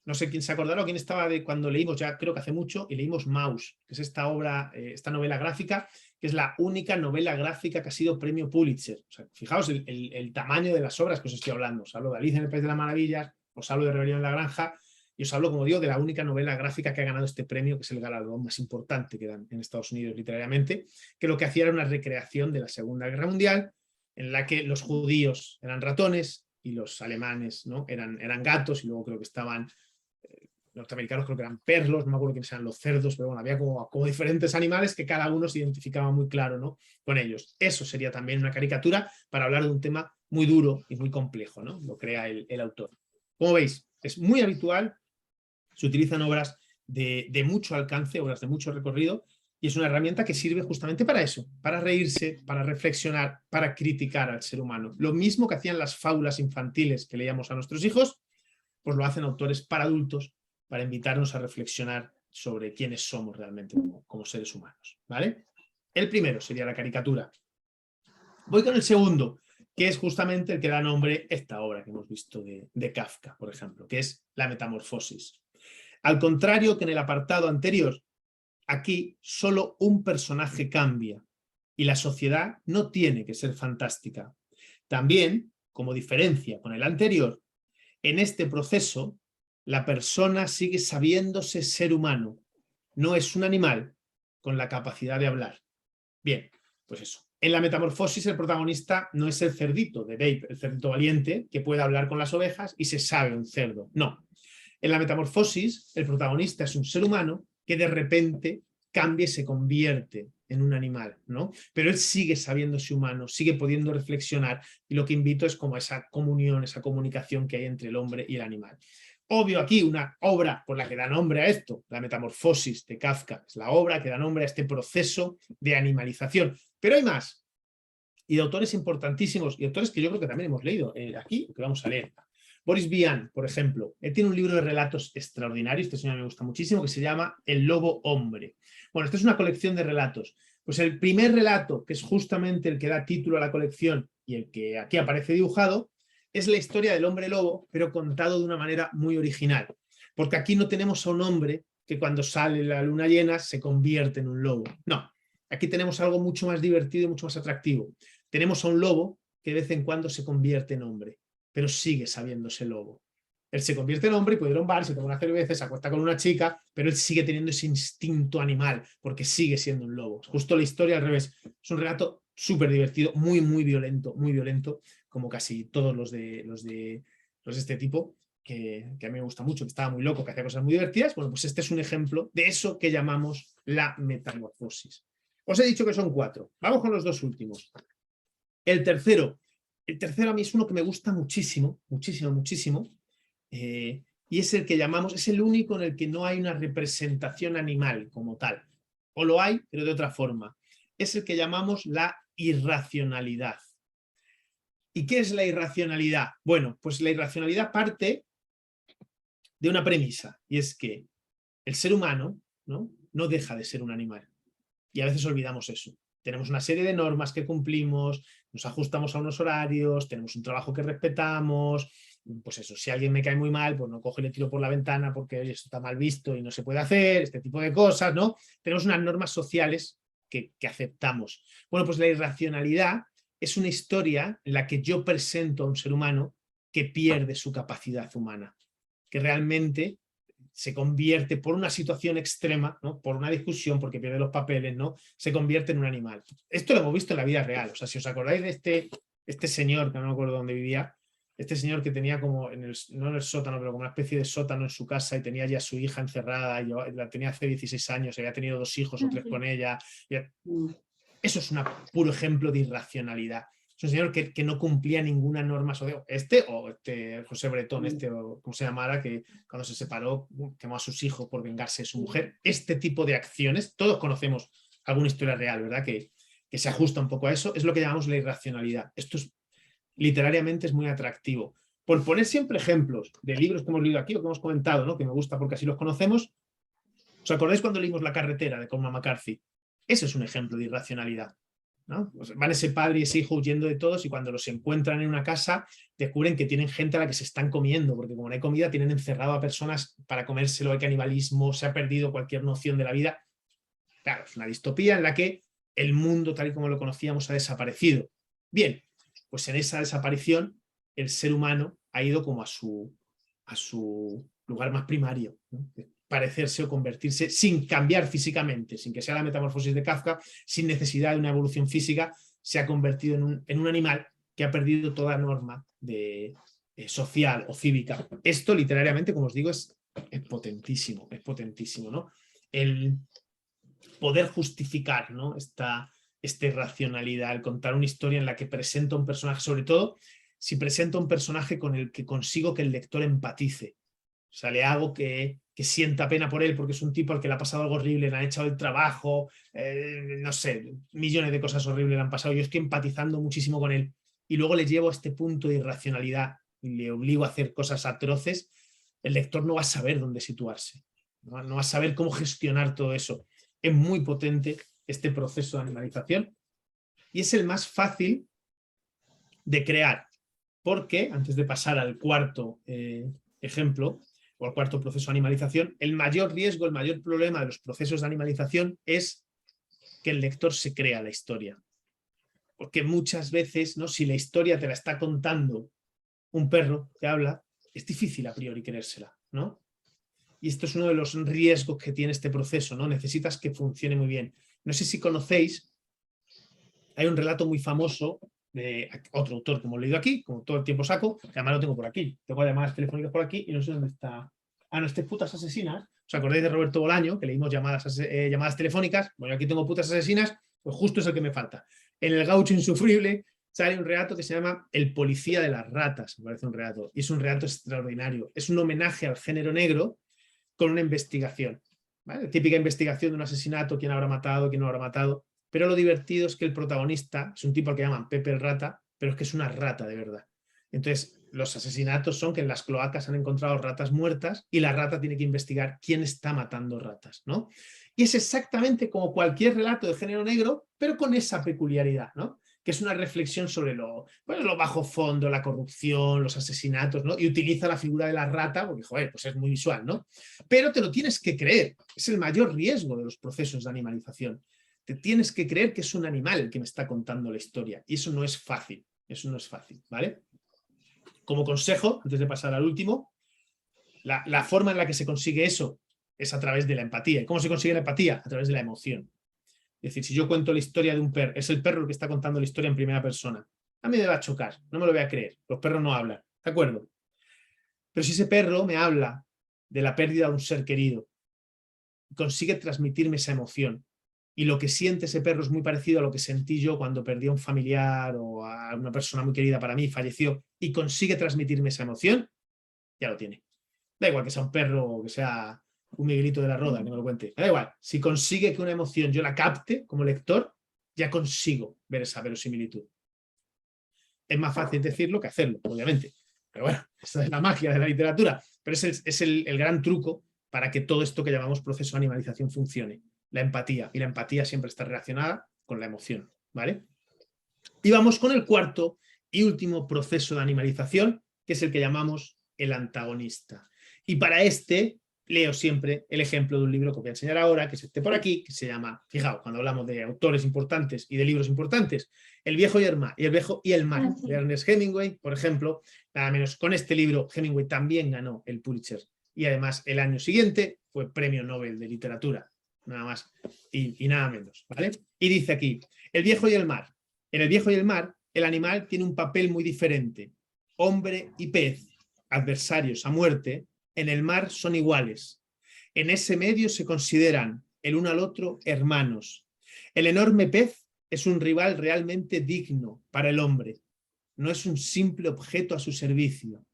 No sé quién se acordará o quién estaba de cuando leímos, ya creo que hace mucho, y leímos Maus, que es esta obra, esta novela gráfica, que es la única novela gráfica que ha sido premio Pulitzer. O sea, fijaos el tamaño de las obras que os estoy hablando. Os hablo de Alicia en el País de las Maravillas, os hablo de Rebelión en la Granja, y os hablo, como digo, de la única novela gráfica que ha ganado este premio, que es el galardón más importante que dan en Estados Unidos literariamente, que lo que hacía era una recreación de la Segunda Guerra Mundial, en la que los judíos eran ratones y los alemanes, ¿no? eran gatos, y luego creo que estaban norteamericanos, creo que eran perros, no me acuerdo quiénes eran los cerdos, pero bueno, había como diferentes animales que cada uno se identificaba muy claro, ¿no? con ellos. Eso sería también una caricatura para hablar de un tema muy duro y muy complejo, ¿no? Lo crea el autor. Como veis, es muy habitual, se utilizan obras de mucho alcance, obras de mucho recorrido, y es una herramienta que sirve justamente para eso, para reírse, para reflexionar, para criticar al ser humano. Lo mismo que hacían las fábulas infantiles que leíamos a nuestros hijos, pues lo hacen autores para adultos, para invitarnos a reflexionar sobre quiénes somos realmente como seres humanos, ¿vale? El primero sería la caricatura. Voy con el segundo, que es justamente el que da nombre a esta obra que hemos visto de Kafka, por ejemplo, que es La Metamorfosis. Al contrario que en el apartado anterior, aquí solo un personaje cambia y la sociedad no tiene que ser fantástica. También, como diferencia con el anterior, en este proceso la persona sigue sabiéndose ser humano, no es un animal con la capacidad de hablar. Bien, pues eso. En La Metamorfosis el protagonista no es el cerdito de Babe, el cerdito valiente, que puede hablar con las ovejas y se sabe un cerdo. No. En La Metamorfosis el protagonista es un ser humano que de repente cambia y se convierte en un animal, ¿no? Pero él sigue sabiéndose humano, sigue pudiendo reflexionar, y lo que invito es como esa comunión, esa comunicación que hay entre el hombre y el animal. Obvio, aquí una obra por la que da nombre a esto, La Metamorfosis de Kafka, es la obra que da nombre a este proceso de animalización. Pero hay más, y de autores importantísimos, y autores que yo creo que también hemos leído aquí, que vamos a leer. Boris Vian, por ejemplo, él tiene un libro de relatos extraordinarios, este señor me gusta muchísimo, que se llama El Lobo Hombre. Bueno, esta es una colección de relatos. Pues el primer relato, que es justamente el que da título a la colección y el que aquí aparece dibujado, es la historia del hombre lobo, pero contado de una manera muy original. Porque aquí no tenemos a un hombre que cuando sale la luna llena se convierte en un lobo. No, aquí tenemos algo mucho más divertido y mucho más atractivo. Tenemos a un lobo que de vez en cuando se convierte en hombre, pero sigue sabiéndose lobo. Él se convierte en hombre y puede ir a un bar, se toma una cerveza, se acuesta con una chica, pero él sigue teniendo ese instinto animal, porque sigue siendo un lobo. Justo la historia al revés. Es un relato súper divertido, muy, muy violento, como casi todos los de este tipo, que a mí me gusta mucho, que estaba muy loco, que hacía cosas muy divertidas. Bueno, pues este es un ejemplo de eso que llamamos la metamorfosis. Os he dicho que son 4. Vamos con los 2 últimos. El tercero a mí es uno que me gusta muchísimo, y es el que llamamos, es el único en el que no hay una representación animal como tal. O lo hay, pero de otra forma. Es el que llamamos la irracionalidad. ¿Y qué es la irracionalidad? Bueno, pues la irracionalidad parte de una premisa, y es que el ser humano no deja de ser un animal. Y a veces olvidamos eso. Tenemos una serie de normas que cumplimos, nos ajustamos a unos horarios, tenemos un trabajo que respetamos, pues eso, si alguien me cae muy mal, pues no cojo y le tiro por la ventana porque oye, esto está mal visto y no se puede hacer, este tipo de cosas, ¿no? Tenemos unas normas sociales que aceptamos. Bueno, pues la irracionalidad es una historia en la que yo presento a un ser humano que pierde su capacidad humana, que realmente se convierte por una situación extrema, ¿no? Por una discusión, porque pierde los papeles, ¿no? Se convierte en un animal. Esto lo hemos visto en la vida real. O sea, si os acordáis de este señor, que no me acuerdo dónde vivía, este señor que tenía como, no en el sótano, pero como una especie de sótano en su casa y tenía ya a su hija encerrada, y la tenía hace 16 años, había tenido 2 hijos o 3 con ella. Eso es un puro ejemplo de irracionalidad. Es un señor que no cumplía ninguna norma social. José Bretón, como se llamara, que cuando se separó quemó a sus hijos por vengarse de su mujer. Este tipo de acciones, todos conocemos alguna historia real, ¿verdad? Que se ajusta un poco a eso, es lo que llamamos la irracionalidad. Esto literariamente es muy atractivo. Por poner siempre ejemplos de libros que hemos leído aquí o que hemos comentado, ¿no? Que me gusta porque así los conocemos. ¿Os acordáis cuando leímos La carretera de Cormac McCarthy? Ese es un ejemplo de irracionalidad, ¿no? Pues van ese padre y ese hijo huyendo de todos y cuando los encuentran en una casa descubren que tienen gente a la que se están comiendo, porque como no hay comida tienen encerrado a personas para comérselo, hay canibalismo, se ha perdido cualquier noción de la vida. Claro, es una distopía en la que el mundo tal y como lo conocíamos ha desaparecido. Bien, pues en esa desaparición el ser humano ha ido como a su lugar más primario, ¿no? Parecerse o convertirse sin cambiar físicamente, sin que sea la metamorfosis de Kafka, sin necesidad de una evolución física, se ha convertido en un animal que ha perdido toda norma social o cívica. Esto literariamente, como os digo, es potentísimo, ¿no? El poder justificar, ¿no? esta irracionalidad, el contar una historia en la que presento a un personaje, sobre todo si presento a un personaje con el que consigo que el lector empatice. O sea, le hago que sienta pena por él porque es un tipo al que le ha pasado algo horrible, le han echado el trabajo, no sé, millones de cosas horribles le han pasado. Yo estoy empatizando muchísimo con él y luego le llevo a este punto de irracionalidad y le obligo a hacer cosas atroces. El lector no va a saber dónde situarse, no va a saber cómo gestionar todo eso. Es muy potente este proceso de animalización y es el más fácil de crear porque, antes de pasar al cuarto ejemplo, o al cuarto proceso de animalización, el mayor riesgo, el mayor problema de los procesos de animalización es que el lector se crea la historia. Porque muchas veces, ¿no? Si la historia te la está contando un perro que habla, es difícil a priori creérsela, ¿no? Y esto es uno de los riesgos que tiene este proceso, ¿no? Necesitas que funcione muy bien. No sé si conocéis, hay un relato muy famoso de otro autor que hemos leído aquí, como todo el tiempo saco, que además lo tengo por aquí. Tengo llamadas telefónicas por aquí y no sé dónde está. Ah, no, este Putas Asesinas. ¿Os acordáis de Roberto Bolaño, que leímos llamadas telefónicas? Bueno, aquí tengo Putas Asesinas, pues justo es el que me falta. En El Gaucho Insufrible sale un relato que se llama El policía de las ratas, me parece un relato, y es un relato extraordinario. Es un homenaje al género negro con una investigación, ¿vale? Típica investigación de un asesinato, quién habrá matado, quién no habrá matado. Pero lo divertido es que el protagonista es un tipo al que llaman Pepe el Rata, pero es que es una rata de verdad. Entonces, los asesinatos son que en las cloacas han encontrado ratas muertas y la rata tiene que investigar quién está matando ratas, ¿no? Y es exactamente como cualquier relato de género negro, pero con esa peculiaridad, ¿no? Que es una reflexión sobre lo bajo fondo, la corrupción, los asesinatos, ¿no? Y utiliza la figura de la rata, porque, joder, pues es muy visual, ¿no? Pero te lo tienes que creer. Es el mayor riesgo de los procesos de animalización. Te tienes que creer que es un animal el que me está contando la historia. Y eso no es fácil. Eso no es fácil, ¿vale? Como consejo, antes de pasar al último, la forma en la que se consigue eso es a través de la empatía. ¿Y cómo se consigue la empatía? A través de la emoción. Es decir, si yo cuento la historia de un perro, es el perro el que está contando la historia en primera persona. a mí me va a chocar, no me lo voy a creer, los perros no hablan, ¿de acuerdo? Pero si ese perro me habla de la pérdida de un ser querido, consigue transmitirme esa emoción, y lo que siente ese perro es muy parecido a lo que sentí yo cuando perdí a un familiar o a una persona muy querida para mí, falleció, y consigue transmitirme esa emoción, ya lo tiene. Da igual que sea un perro o que sea un Miguelito de la Roda, que me lo cuente. Da igual, si consigue que una emoción yo la capte como lector, ya consigo ver esa verosimilitud. Es más fácil decirlo que hacerlo, obviamente. Pero bueno, esa es la magia de la literatura. Pero es el gran truco para que todo esto que llamamos proceso de animalización funcione. La empatía. Y la empatía siempre está relacionada con la emoción, ¿vale? Y vamos con el cuarto y último proceso de animalización, que es el que llamamos el antagonista. Y para este leo siempre el ejemplo de un libro que voy a enseñar ahora, que es este por aquí, que se llama, fijaos, cuando hablamos de autores importantes y de libros importantes, El viejo y el mar, de Ernest Hemingway, por ejemplo. Nada menos, con este libro Hemingway también ganó el Pulitzer y además el año siguiente fue Premio Nobel de Literatura, nada más y nada menos, ¿vale? Y dice aquí, El viejo y el mar. En El viejo y el mar, el animal tiene un papel muy diferente. Hombre y pez, adversarios a muerte, en el mar son iguales. En ese medio se consideran el uno al otro hermanos. El enorme pez es un rival realmente digno para el hombre. No es un simple objeto a su servicio.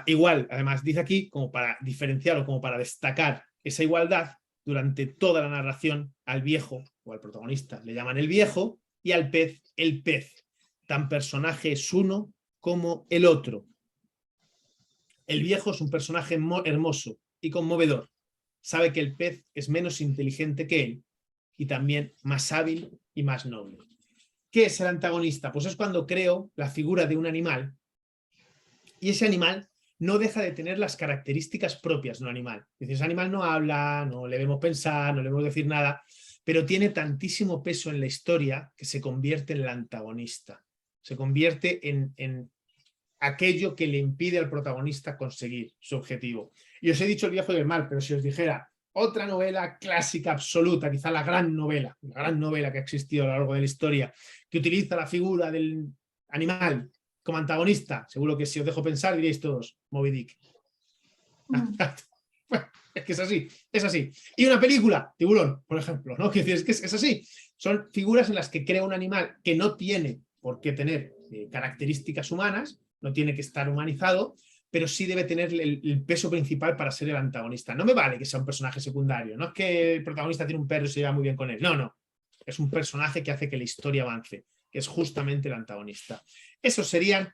Igual, además, dice aquí, como para diferenciar o como para destacar esa igualdad, durante toda la narración, al viejo o al protagonista le llaman el viejo y al pez el pez. Tan personaje es uno como el otro. El viejo es un personaje hermoso y conmovedor. Sabe que el pez es menos inteligente que él y también más hábil y más noble. ¿Qué es el antagonista? Pues es cuando creo la figura de un animal y ese animal no deja de tener las características propias de un animal. Ese animal no habla, no le vemos pensar, no le vemos decir nada, pero tiene tantísimo peso en la historia que se convierte en el antagonista. Se convierte en aquello que le impide al protagonista conseguir su objetivo. Y os he dicho El viejo y el mar, pero si os dijera otra novela clásica absoluta, quizá la gran novela que ha existido a lo largo de la historia, que utiliza la figura del animal como antagonista, seguro que si os dejo pensar diréis todos, Moby Dick. Es que es así. Y una película, Tiburón, por ejemplo, ¿no? Es que es así. Son figuras en las que crea un animal que no tiene por qué tener características humanas, no tiene que estar humanizado, pero sí debe tener el peso principal para ser el antagonista. No me vale que sea un personaje secundario, no es que el protagonista tiene un perro y se lleva muy bien con él, no. Es un personaje que hace que la historia avance, que es justamente el antagonista. Esos serían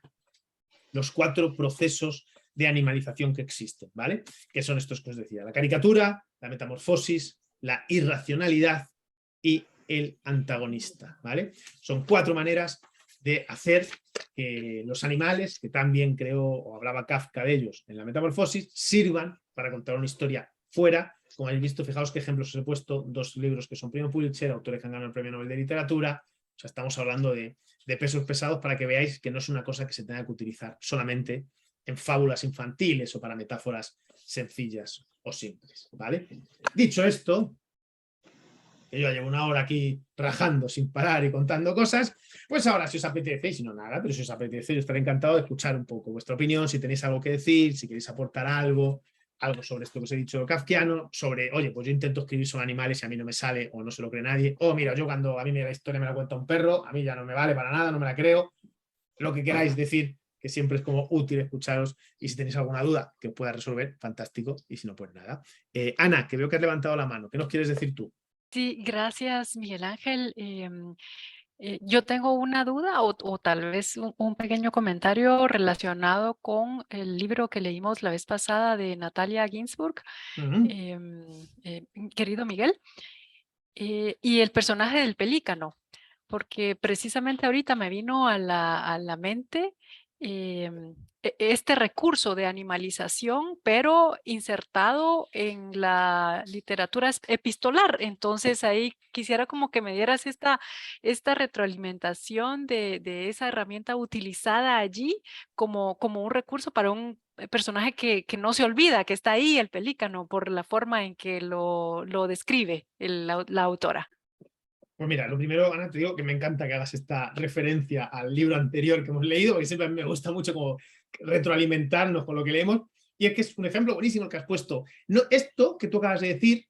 los 4 procesos de animalización que existen, ¿vale? Que son estos que os decía, la caricatura, la metamorfosis, la irracionalidad y el antagonista, ¿vale? Son 4 maneras de hacer que los animales, que también creó o hablaba Kafka de ellos en la metamorfosis, sirvan para contar una historia fuera. Como habéis visto, fijaos qué ejemplos os he puesto, 2 libros que son premio Pulitzer, autores que han ganado el premio Nobel de Literatura. O sea, estamos hablando de pesos pesados para que veáis que no es una cosa que se tenga que utilizar solamente en fábulas infantiles o para metáforas sencillas o simples, ¿vale? Dicho esto, que yo llevo una hora aquí rajando sin parar y contando cosas, pues ahora si os apetece, y si no nada, pero si os apetece, yo estaré encantado de escuchar un poco vuestra opinión, si tenéis algo que decir, si queréis aportar algo sobre esto que os he dicho kafkiano, sobre, oye, pues yo intento escribir sobre animales y a mí no me sale o no se lo cree nadie, o mira, yo cuando a mí la historia me la cuenta un perro, a mí ya no me vale para nada, no me la creo, lo que queráis decir, que siempre es como útil escucharos, y si tenéis alguna duda que os pueda resolver, fantástico, y si no, pues nada. Ana, que veo que has levantado la mano, ¿qué nos quieres decir tú? Sí, gracias, Miguel Ángel. Yo tengo una duda o tal vez un pequeño comentario relacionado con el libro que leímos la vez pasada de Natalia Ginsburg, querido Miguel, y el personaje del pelícano, porque precisamente ahorita me vino a la mente este recurso de animalización, pero insertado en la literatura epistolar. Entonces ahí quisiera como que me dieras esta retroalimentación de esa herramienta utilizada allí como un recurso para un personaje que no se olvida, que está ahí, el pelícano, por la forma en que lo describe la autora. Pues mira, lo primero, Ana, te digo que me encanta que hagas esta referencia al libro anterior que hemos leído, porque siempre me gusta mucho como retroalimentarnos con lo que leemos, y es que es un ejemplo buenísimo el que has puesto. No, esto que tú acabas de decir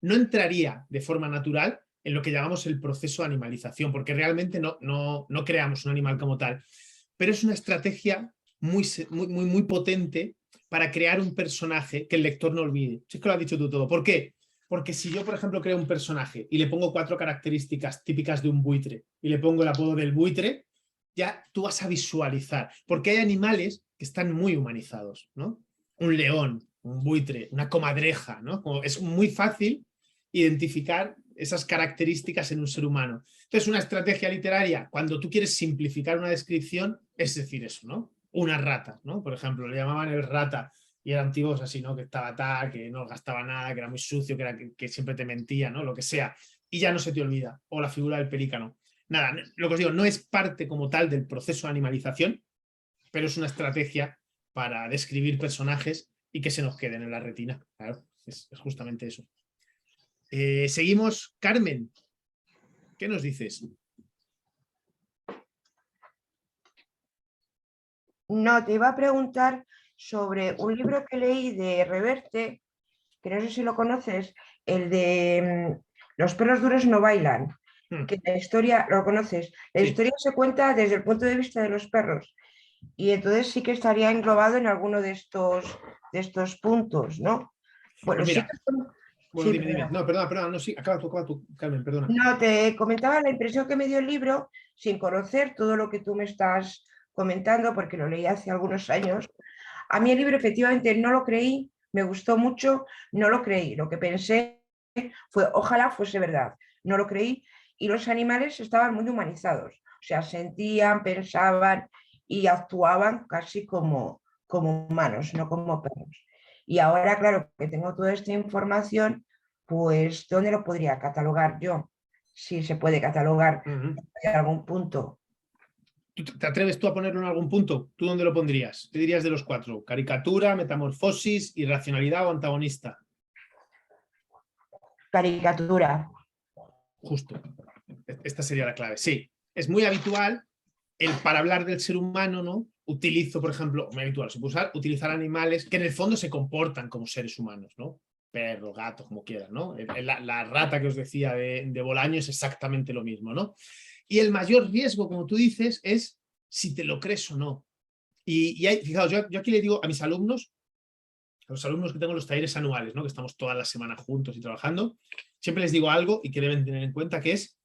no entraría de forma natural en lo que llamamos el proceso de animalización, porque realmente no creamos un animal como tal, pero es una estrategia muy potente para crear un personaje que el lector no olvide. Si es que lo has dicho tú todo. ¿Por qué? Porque si yo, por ejemplo, creo un personaje y le pongo 4 características típicas de un buitre y le pongo el apodo del buitre, ya tú vas a visualizar. Porque hay animales que están muy humanizados, ¿no? Un león, un buitre, una comadreja, ¿no? Como es muy fácil identificar esas características en un ser humano. Entonces, una estrategia literaria, cuando tú quieres simplificar una descripción, es decir eso, ¿no? Una rata, ¿no? Por ejemplo, le llamaban el rata y eran antiguos así, ¿no? Que estaba tal, que no gastaba nada, que era muy sucio, que siempre te mentía, ¿no? Lo que sea. Y ya no se te olvida. O la figura del pelícano. Nada, lo que os digo, no es parte como tal del proceso de animalización, pero es una estrategia para describir personajes y que se nos queden en la retina. Claro, es justamente eso. Seguimos. Carmen, ¿qué nos dices? No, te iba a preguntar sobre un libro que leí de Reverte, que no sé si lo conoces, el de Los perros duros no bailan, que la historia, ¿lo conoces? La historia se cuenta desde el punto de vista de los perros y entonces sí que estaría englobado en alguno de estos puntos, ¿no? Bueno, Pues mira, sí, dime. No, perdona, no, sí, acaba tú, Carmen, perdona. No, te comentaba la impresión que me dio el libro sin conocer todo lo que tú me estás comentando, porque lo leí hace algunos años. A mí el libro efectivamente no lo creí, me gustó mucho, no lo creí. Lo que pensé fue, ojalá fuese verdad, no lo creí. Y los animales estaban muy humanizados, o sea, sentían, pensaban y actuaban casi como humanos, no como perros. Y ahora, claro, que tengo toda esta información, pues, ¿dónde lo podría catalogar yo? Si se puede catalogar en algún punto. ¿Te atreves tú a ponerlo en algún punto? ¿Tú dónde lo pondrías? ¿Qué dirías de los 4? ¿Caricatura, metamorfosis, irracionalidad o antagonista? Caricatura. Justo. Esta sería la clave. Sí, es muy habitual para hablar del ser humano, ¿no? Utilizo, por ejemplo, muy habitual, se puede utilizar animales que en el fondo se comportan como seres humanos, ¿no? Perro, gato, como quieran, ¿no? La rata que os decía de Bolaño es exactamente lo mismo, ¿no? Y el mayor riesgo, como tú dices, es si te lo crees o no. Y fijaos, yo aquí le digo a mis alumnos, a los alumnos que tengo en los talleres anuales, ¿no? Que estamos toda la semana juntos y trabajando, siempre les digo algo y que deben tener en cuenta, que es,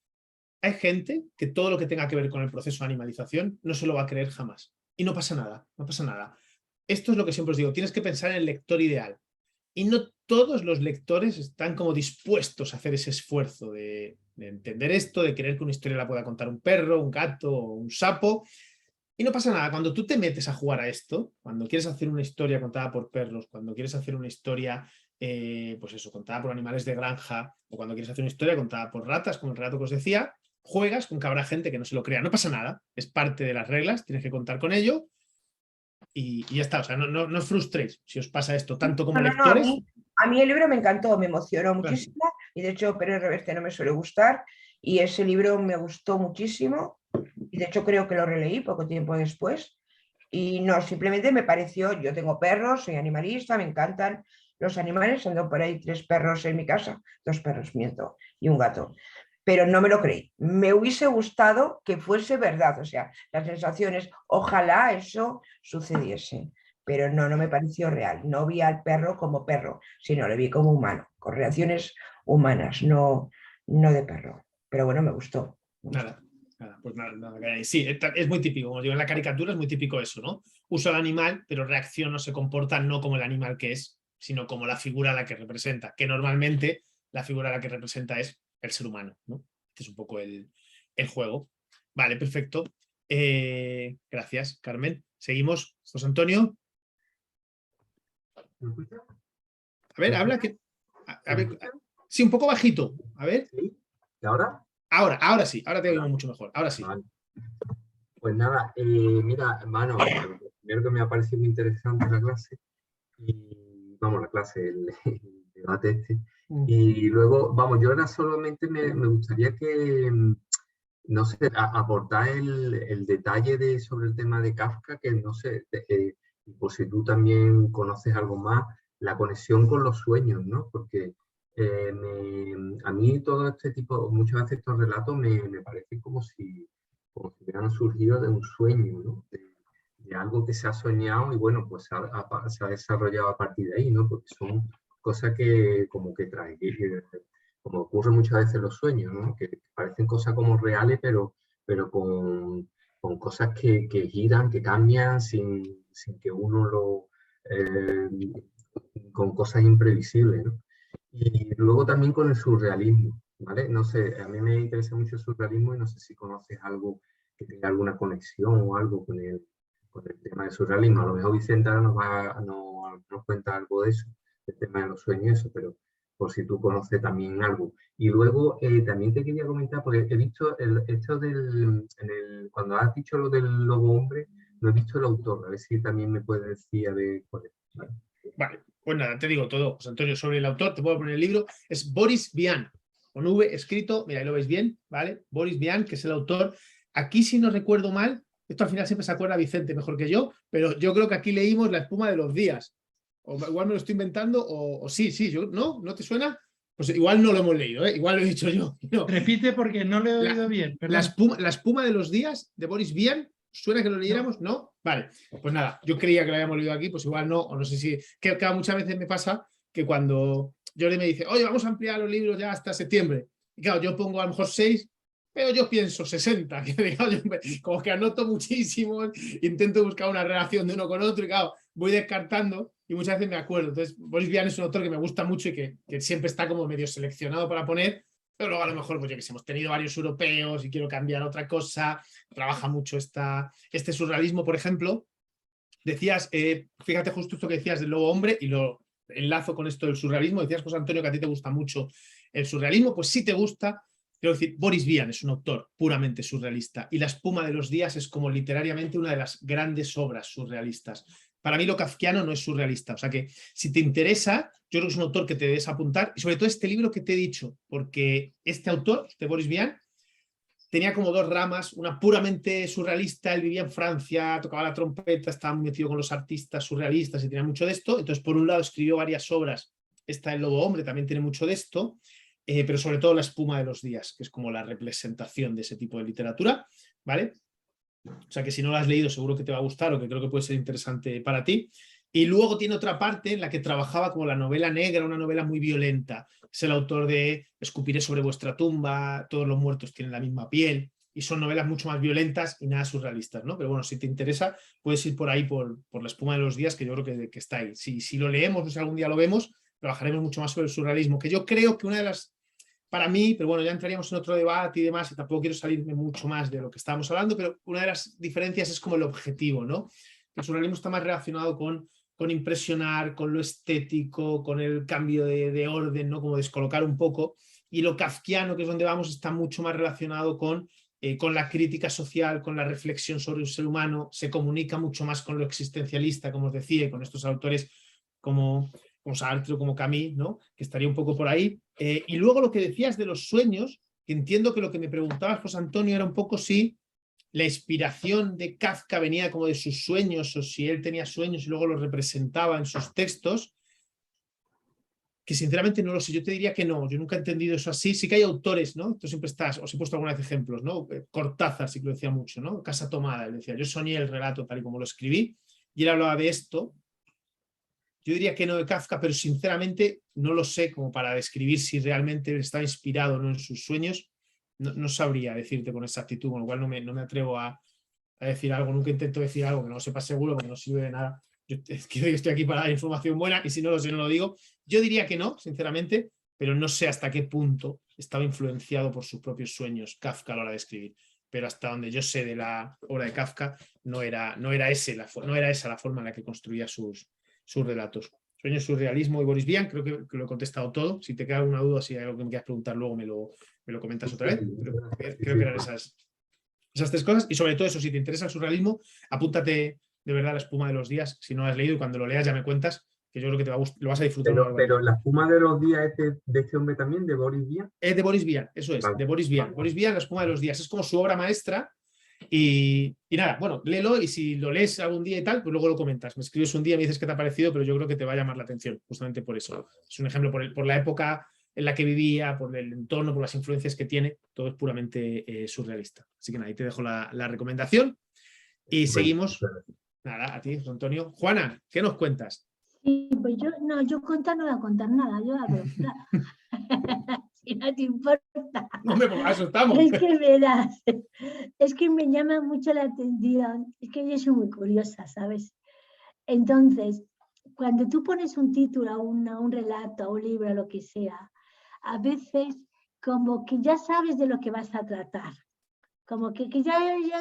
hay gente que todo lo que tenga que ver con el proceso de animalización no se lo va a creer jamás. Y no pasa nada, no pasa nada. Esto es lo que siempre os digo, tienes que pensar en el lector ideal. Y no todos los lectores están como dispuestos a hacer ese esfuerzo de entender esto, de querer que una historia la pueda contar un perro, un gato o un sapo. Y no pasa nada, cuando tú te metes a jugar a esto, cuando quieres hacer una historia contada por perros, cuando quieres hacer una historia, pues eso, contada por animales de granja, o cuando quieres hacer una historia contada por ratas, como el relato que os decía, juegas con que habrá gente que no se lo crea. No pasa nada, es parte de las reglas, tienes que contar con ello. Y ya está, o sea, no os frustréis si os pasa esto, tanto como lectores. A mí el libro me encantó, me emocionó muchísimo, y de hecho Pérez Reverte no me suele gustar, y ese libro me gustó muchísimo, y de hecho creo que lo releí poco tiempo después, y no, simplemente me pareció, yo tengo perros, soy animalista, me encantan los animales, ando por ahí 3 perros en mi casa, 2 perros, miento, y un gato. Pero no me lo creí. Me hubiese gustado que fuese verdad, o sea, las sensaciones, ojalá eso sucediese, pero no me pareció real. No vi al perro como perro, sino lo vi como humano, con reacciones humanas, no de perro. Pero bueno, me gustó. Nada, pues nada. Sí, es muy típico, como digo, en la caricatura es muy típico eso, ¿no? Uso al animal, pero reacciona o se comporta no como el animal que es, sino como la figura a la que representa, que normalmente la figura a la que representa es el ser humano, ¿no? Este es un poco el juego. Vale, perfecto. Gracias, Carmen. Seguimos. José Antonio. A ver, habla que... A ver, sí, un poco bajito. A ver. ¿Y ahora? Ahora sí, ahora te oigo mucho mejor. Ahora sí. Vale. Pues nada, mira, hermano, primero que me ha parecido muy interesante la clase, y vamos, la clase, el debate este, Y luego, vamos, yo ahora solamente me gustaría que, no sé, aportar el detalle sobre el tema de Kafka, que no sé, por si tú también conoces algo más, la conexión con los sueños, ¿no? Porque a mí todo este tipo, muchas veces estos relatos me parecen como si hubieran surgido de un sueño, ¿no? De algo que se ha soñado y bueno, pues se ha desarrollado a partir de ahí, ¿no? Porque son cosas que como que traen, como ocurre muchas veces en los sueños, ¿no? Que parecen cosas como reales, pero con cosas que giran, que cambian sin que uno con cosas imprevisibles, ¿no? Y luego también con el surrealismo, ¿vale? No sé, a mí me interesa mucho el surrealismo y no sé si conoces algo que tenga alguna conexión o algo con el tema del surrealismo. A lo mejor Vicente ahora nos cuenta algo de eso, del tema de los sueños, eso, pero por si tú conoces también algo. Y luego también te quería comentar, porque he visto esto cuando has dicho lo del lobo hombre, no he visto el autor, a ver si también me puedes decir a ver cuál es. Vale, pues nada, te digo todo, José Antonio, sobre el autor, te puedo poner el libro, es Boris Vian, con V escrito, mira, ahí lo veis bien, ¿vale? Boris Vian, que es el autor. Aquí, si no recuerdo mal, esto al final siempre se acuerda Vicente mejor que yo, pero yo creo que aquí leímos La espuma de los días. O igual me lo estoy inventando, o sí, ¿no te suena? Pues igual no lo hemos leído, ¿eh? Igual lo he dicho yo. No. Repite porque no lo he oído bien. La espuma de los días, de Boris Vian. ¿Suena que lo leyéramos? ¿No? Vale, pues nada, yo creía que lo habíamos leído aquí, pues igual no, o no sé si... Que muchas veces me pasa que cuando Jordi me dice, oye, vamos a ampliar los libros ya hasta septiembre, y claro, yo pongo a lo mejor 6, pero yo pienso 60, como que anoto muchísimo, intento buscar una relación de uno con otro, y claro, voy descartando, y muchas veces me acuerdo. Entonces, Boris Vian es un autor que me gusta mucho y que siempre está como medio seleccionado para poner. Pero luego a lo mejor, pues yo que sé, hemos tenido varios europeos y quiero cambiar otra cosa. Trabaja mucho este surrealismo, por ejemplo. Decías, fíjate justo esto que decías del lobo hombre y lo enlazo con esto del surrealismo. Decías, José Antonio, que a ti te gusta mucho el surrealismo. Pues sí te gusta. Quiero decir, Boris Vian es un autor puramente surrealista y La espuma de los días es como literariamente una de las grandes obras surrealistas. Para mí lo kafkiano no es surrealista, o sea que si te interesa, yo creo que es un autor que te debes apuntar, y sobre todo este libro que te he dicho, porque este autor, este Boris Vian, tenía como dos ramas, una puramente surrealista, él vivía en Francia, tocaba la trompeta, estaba muy metido con los artistas surrealistas y tenía mucho de esto. Entonces, por un lado, escribió varias obras, esta El lobo hombre también tiene mucho de esto, pero sobre todo La espuma de los días, que es como la representación de ese tipo de literatura, ¿vale? O sea que si no lo has leído seguro que te va a gustar o que creo que puede ser interesante para ti. Y luego tiene otra parte en la que trabajaba como la novela negra, una novela muy violenta. Es el autor de Escupiré sobre vuestra tumba, Todos los muertos tienen la misma piel, y son novelas mucho más violentas y nada surrealistas, ¿no? Pero bueno, si te interesa, puedes ir por ahí por La espuma de los días, que yo creo que está ahí. Si lo leemos o si algún día lo vemos, trabajaremos mucho más sobre el surrealismo, que yo creo que una de las... Para mí, pero bueno, ya entraríamos en otro debate y demás, y tampoco quiero salirme mucho más de lo que estábamos hablando, pero una de las diferencias es como el objetivo, ¿no? El surrealismo está más relacionado con impresionar, con lo estético, con el cambio de orden, ¿no? Como descolocar un poco, y lo kafkiano, que es donde vamos, está mucho más relacionado con la crítica social, con la reflexión sobre el ser humano, se comunica mucho más con lo existencialista, como os decía, y con estos autores como Sartre o como Camus, ¿no? Que estaría un poco por ahí. Y luego lo que decías de los sueños, que entiendo que lo que me preguntabas, José Antonio, era un poco si la inspiración de Kafka venía como de sus sueños o si él tenía sueños y luego los representaba en sus textos, que sinceramente no lo sé. Yo te diría que no, yo nunca he entendido eso así. Sí que hay autores, ¿no? Esto siempre estás, os he puesto alguna vez ejemplos, ¿no? Cortázar sí que lo decía mucho, ¿no? Casa Tomada, él decía, yo soñé el relato tal y como lo escribí, y él hablaba de esto. Yo diría que no de Kafka, pero sinceramente no lo sé como para describir si realmente está inspirado o no en sus sueños. No sabría decirte con exactitud, con lo cual no me atrevo a decir algo. Nunca intento decir algo que no sepa seguro porque no sirve de nada. Yo estoy aquí para dar información buena y si no lo sé no lo digo. Yo diría que no, sinceramente, pero no sé hasta qué punto estaba influenciado por sus propios sueños Kafka a la hora de escribir. Pero hasta donde yo sé de la obra de Kafka no era esa la forma en la que construía sus relatos. Sueños, surrealismo y Boris Vian, creo que lo he contestado todo. Si te queda alguna duda, si hay algo que me quieras preguntar luego me lo comentas otra vez. Pero creo que eran esas 3 cosas. Y sobre todo eso, si te interesa el surrealismo, apúntate de verdad La espuma de los días, si no lo has leído, y cuando lo leas ya me cuentas, que yo creo que lo vas a disfrutar. Pero la espuma de los días es de este hombre también, de Boris Vian. Es de Boris Vian, eso es, de Boris Vian. Boris Vian, la espuma de los días, es como su obra maestra. Y nada, bueno, léelo y si lo lees algún día y tal, pues luego lo comentas. Me escribes un día y me dices qué te ha parecido, pero yo creo que te va a llamar la atención, justamente por eso. Es un ejemplo por la época en la que vivía, por el entorno, por las influencias que tiene, todo es puramente surrealista. Así que nada, ahí te dejo la recomendación y seguimos. Nada, a ti, José Antonio. Juana, ¿qué nos cuentas? Sí, pues yo no voy a contar nada, yo hablo. Si no te importa. No, pues para eso estamos. Es que verás, es que me llama mucho la atención, es que yo soy muy curiosa, ¿sabes? Entonces, cuando tú pones un título a un relato, a un libro, a lo que sea, a veces como que ya sabes de lo que vas a tratar. Como que ya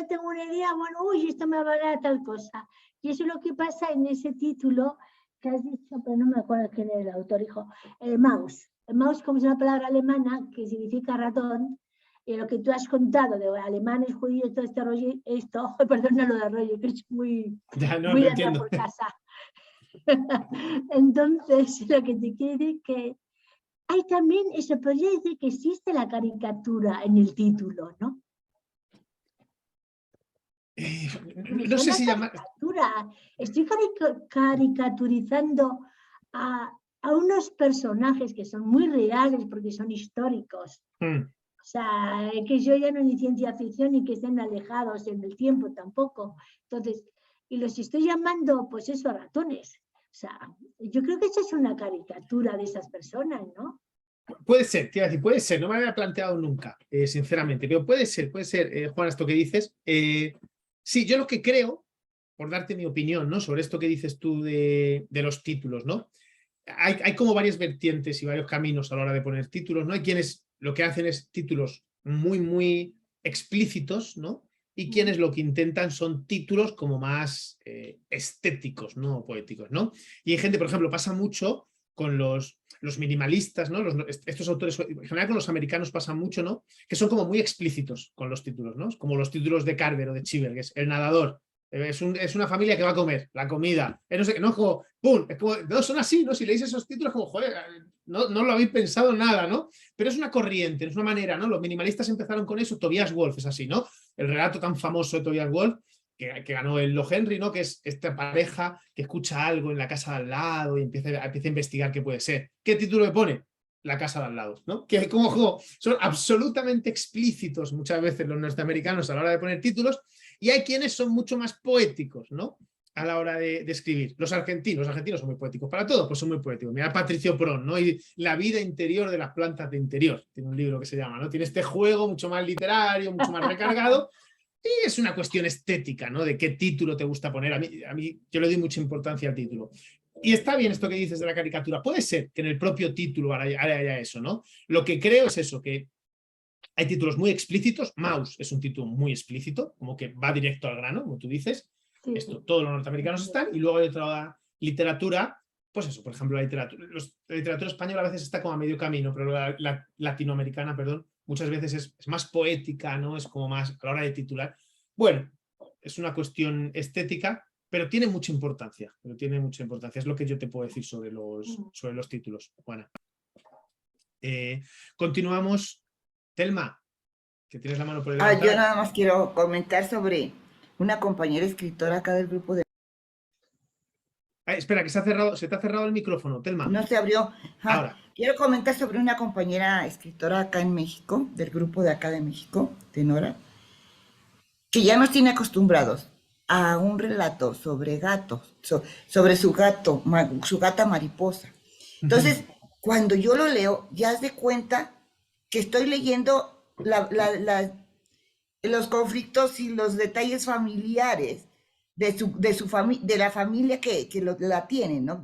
tengo una idea, bueno, uy, esto me va a hablar tal cosa. Y eso es lo que pasa en ese título que has dicho, pero no me acuerdo quién era el autor, hijo, el Maus. El Maus, como es una palabra alemana que significa ratón, y lo que tú has contado de alemanes, judíos, todo este rollo, esto, perdón, no lo de rollo, que es muy de andar por casa. Entonces, lo que te quiero decir que hay también, eso podría decir que existe la caricatura en el título, ¿no? No sé si llama... Estoy caricaturizando a unos personajes que son muy reales porque son históricos. O sea, que yo ya no ni ciencia ficción ni que estén alejados en el tiempo tampoco. Entonces, y los estoy llamando, pues eso, ratones. O sea, yo creo que eso es una caricatura de esas personas, ¿no? Puede ser, te iba a decir, puede ser, no me había planteado nunca, sinceramente, pero puede ser, Juan, esto que dices. Sí, yo lo que creo, por darte mi opinión, ¿no? Sobre esto que dices tú de los títulos, ¿no? Hay como varias vertientes y varios caminos a la hora de poner títulos, ¿no? Hay quienes lo que hacen es títulos muy, muy explícitos, ¿no? Y quienes lo que intentan son títulos como más estéticos, ¿no? Poéticos, ¿no? Y hay gente, por ejemplo, pasa mucho con los minimalistas, ¿no? Estos autores, en general con los americanos pasa mucho, ¿no? Que son como muy explícitos con los títulos, ¿no? Como los títulos de Carver o de Cheever, que es El nadador. Es una familia que va a comer, la comida. No sé, no es como, ¡pum! Es como, no, son así, ¿no? Si leéis esos títulos, como, joder, no lo habéis pensado nada, ¿no? Pero es una corriente, es una manera, ¿no? Los minimalistas empezaron con eso, Tobias Wolff es así, ¿no? El relato tan famoso de Tobias Wolff, que ganó el Lo Henry, ¿no? Que es esta pareja que escucha algo en la casa de al lado y empieza a investigar qué puede ser. ¿Qué título le pone? La casa de al lado, ¿no? Que como son absolutamente explícitos muchas veces los norteamericanos a la hora de poner títulos, y hay quienes son mucho más poéticos, ¿no? A la hora de escribir. Los argentinos son muy poéticos. Para todo, pues son muy poéticos. Mira Patricio Pron, ¿no? Y la vida interior de las plantas de interior. Tiene un libro que se llama, ¿no? Tiene este juego mucho más literario, mucho más recargado. Y es una cuestión estética, ¿no? De qué título te gusta poner. A mí yo le doy mucha importancia al título. Y está bien esto que dices de la caricatura. Puede ser que en el propio título haya eso, ¿no? Lo que creo es eso, que hay títulos muy explícitos. Maus es un título muy explícito, como que va directo al grano, como tú dices. Sí. Esto, todos los norteamericanos están. Y luego hay otra literatura, pues eso, por ejemplo, la literatura española a veces está como a medio camino, pero la latinoamericana, perdón, muchas veces es más poética, ¿no? Es como más a la hora de titular. Bueno, es una cuestión estética, pero tiene mucha importancia. Es lo que yo te puedo decir sobre los títulos, Juana. Continuamos. Telma, que tienes la mano por el lado. Yo nada más quiero comentar sobre una compañera escritora acá del grupo de... Espera, que se te ha cerrado el micrófono, Telma. No se abrió. Ahora. Quiero comentar sobre una compañera escritora acá en México, del grupo de acá de México, Tenora, que ya nos tiene acostumbrados a un relato sobre gatos, sobre su gata mariposa. Entonces, cuando yo lo leo, ya haz de cuenta que estoy leyendo los conflictos y los detalles familiares de la familia que la tiene, ¿no?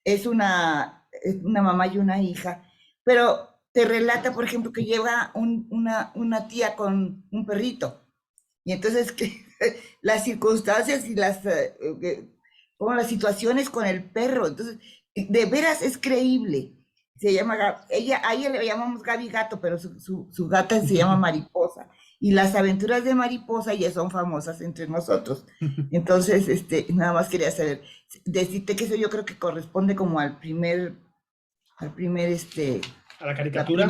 Es una mamá y una hija, pero te relata, por ejemplo, que lleva una tía con un perrito, y entonces que las circunstancias y como las situaciones con el perro, entonces, de veras es creíble. A ella le llamamos Gaby Gato, pero su gata se llama Mariposa. Y las aventuras de Mariposa ya son famosas entre nosotros. Entonces, nada más quería saber, decirte que eso yo creo que corresponde como al primer, a la caricatura.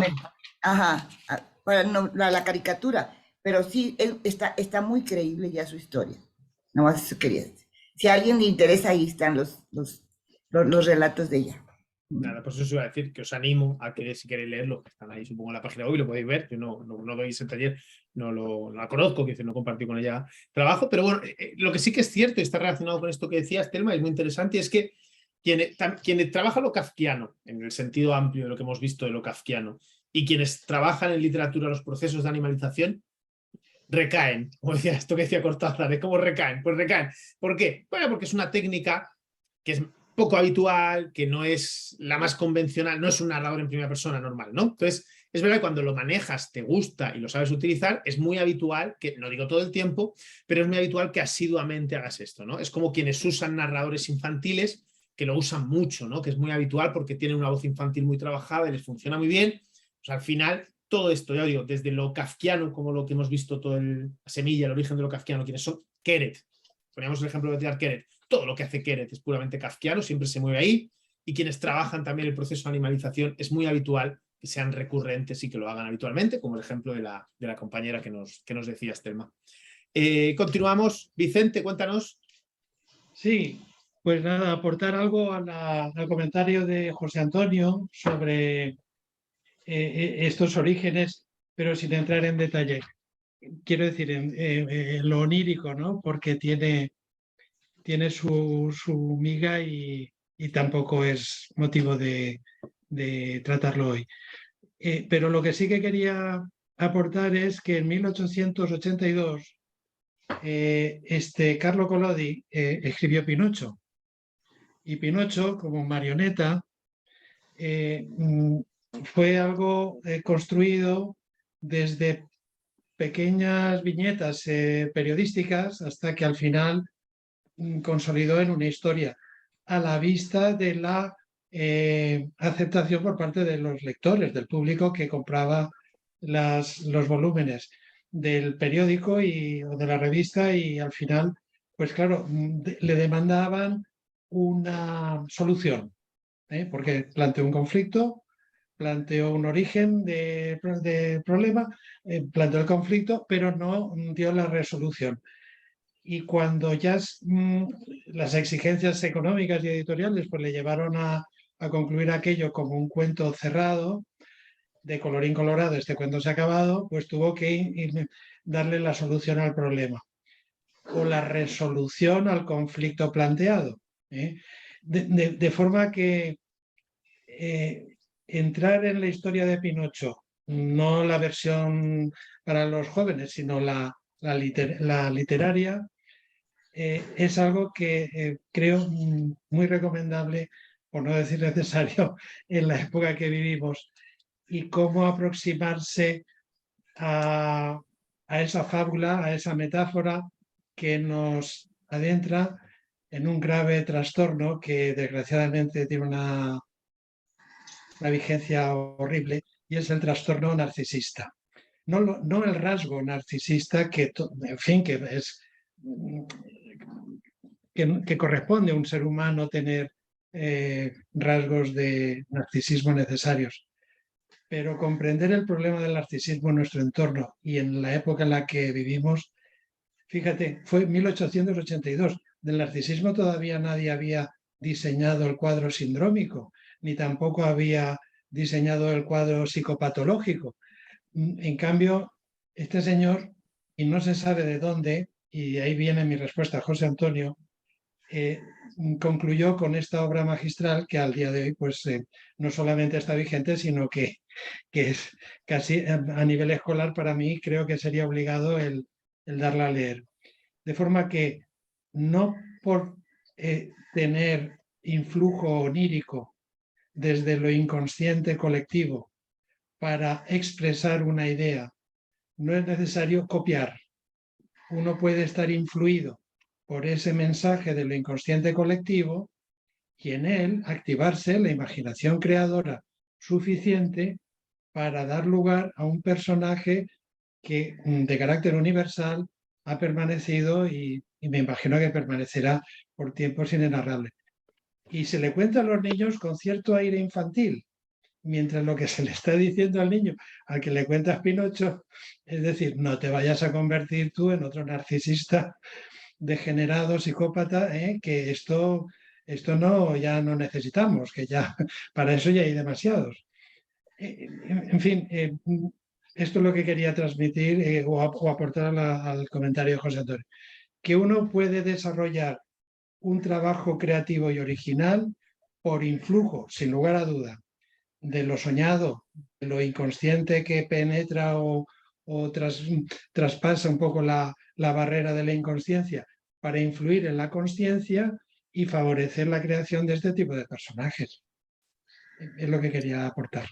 Ajá, la caricatura. Pero sí, está muy creíble ya su historia. Nada más eso quería decir. Si a alguien le interesa, ahí están los relatos de ella. Nada, pues eso iba a decir, que os animo a que si queréis leerlo, que están ahí supongo en la página web y lo podéis ver. Yo no doy ese taller, no la conozco, que no compartí con ella trabajo, pero bueno, lo que sí que es cierto y está relacionado con esto que decías, Telma, es muy interesante, y es que quien trabaja lo kafkiano, en el sentido amplio de lo que hemos visto de lo kafkiano, y quienes trabajan en literatura los procesos de animalización, recaen, como decía esto que decía Cortázar, ¿de cómo recaen? Pues recaen. ¿Por qué? Bueno, porque es una técnica que es poco habitual, que no es la más convencional, no es un narrador en primera persona normal, ¿no? Entonces, es verdad que cuando lo manejas, te gusta y lo sabes utilizar, es muy habitual, que no digo todo el tiempo, pero es muy habitual que asiduamente hagas esto, ¿no? Es como quienes usan narradores infantiles, que lo usan mucho, ¿no? Que es muy habitual porque tienen una voz infantil muy trabajada y les funciona muy bien. Pues al final, todo esto, ya digo, desde lo kafkiano, como lo que hemos visto, la semilla, el origen de lo kafkiano, quienes son Keret. Poníamos el ejemplo de Edgar Keret. Todo lo que hace Keret es puramente kafkiano, siempre se mueve ahí, y quienes trabajan también el proceso de animalización es muy habitual que sean recurrentes y que lo hagan habitualmente, como el ejemplo de la compañera que nos decía Telma. Continuamos. Vicente, cuéntanos. Sí, pues nada, aportar algo al comentario de José Antonio sobre estos orígenes, pero sin entrar en detalle. Quiero decir, en lo onírico, ¿no? Porque tiene su miga y tampoco es motivo de tratarlo hoy. Pero lo que sí que quería aportar es que en 1882 Carlo Collodi escribió Pinocho. Y Pinocho, como marioneta, fue algo construido desde pequeñas viñetas periodísticas hasta que al final consolidó en una historia a la vista de la aceptación por parte de los lectores, del público que compraba los volúmenes del periódico o de la revista, y al final, pues claro, le demandaban una solución, porque planteó un conflicto, planteó un origen de problema, planteó el conflicto, pero no dio la resolución. Y cuando ya las exigencias económicas y editoriales pues le llevaron a concluir aquello como un cuento cerrado, de colorín colorado, este cuento se ha acabado, pues tuvo que darle la solución al problema o la resolución al conflicto planteado. De forma que entrar en la historia de Pinocho, no la versión para los jóvenes, sino la literaria, es algo que creo muy recomendable, por no decir necesario, en la época que vivimos, y cómo aproximarse a esa fábula, a esa metáfora que nos adentra en un grave trastorno que desgraciadamente tiene una vigencia horrible, y es el trastorno narcisista. No el rasgo narcisista que es que corresponde a un ser humano tener rasgos de narcisismo necesarios. Pero comprender el problema del narcisismo en nuestro entorno y en la época en la que vivimos, fíjate, fue 1882. Del narcisismo todavía nadie había diseñado el cuadro sindrómico, ni tampoco había diseñado el cuadro psicopatológico. En cambio, este señor, y no se sabe de dónde, y ahí viene mi respuesta a José Antonio, concluyó con esta obra magistral que al día de hoy pues no solamente está vigente, sino que es casi a nivel escolar. Para mí creo que sería obligado el darla a leer. De forma que no por tener influjo onírico desde lo inconsciente colectivo para expresar una idea, no es necesario copiar. Uno puede estar influido por ese mensaje de lo inconsciente colectivo y en él activarse la imaginación creadora suficiente para dar lugar a un personaje que de carácter universal ha permanecido y me imagino que permanecerá por tiempos inenarrables. Y se le cuenta a los niños con cierto aire infantil, mientras lo que se le está diciendo al niño, al que le cuentas Pinocho, es decir, no te vayas a convertir tú en otro narcisista degenerado, psicópata, que esto no, ya no necesitamos, que ya para eso ya hay demasiados. En fin, esto es lo que quería transmitir o aportar al comentario de José Antonio, que uno puede desarrollar un trabajo creativo y original por influjo, sin lugar a duda, de lo soñado, de lo inconsciente que penetra o traspasa un poco la barrera de la inconsciencia para influir en la consciencia y favorecer la creación de este tipo de personajes. Es lo que quería aportar.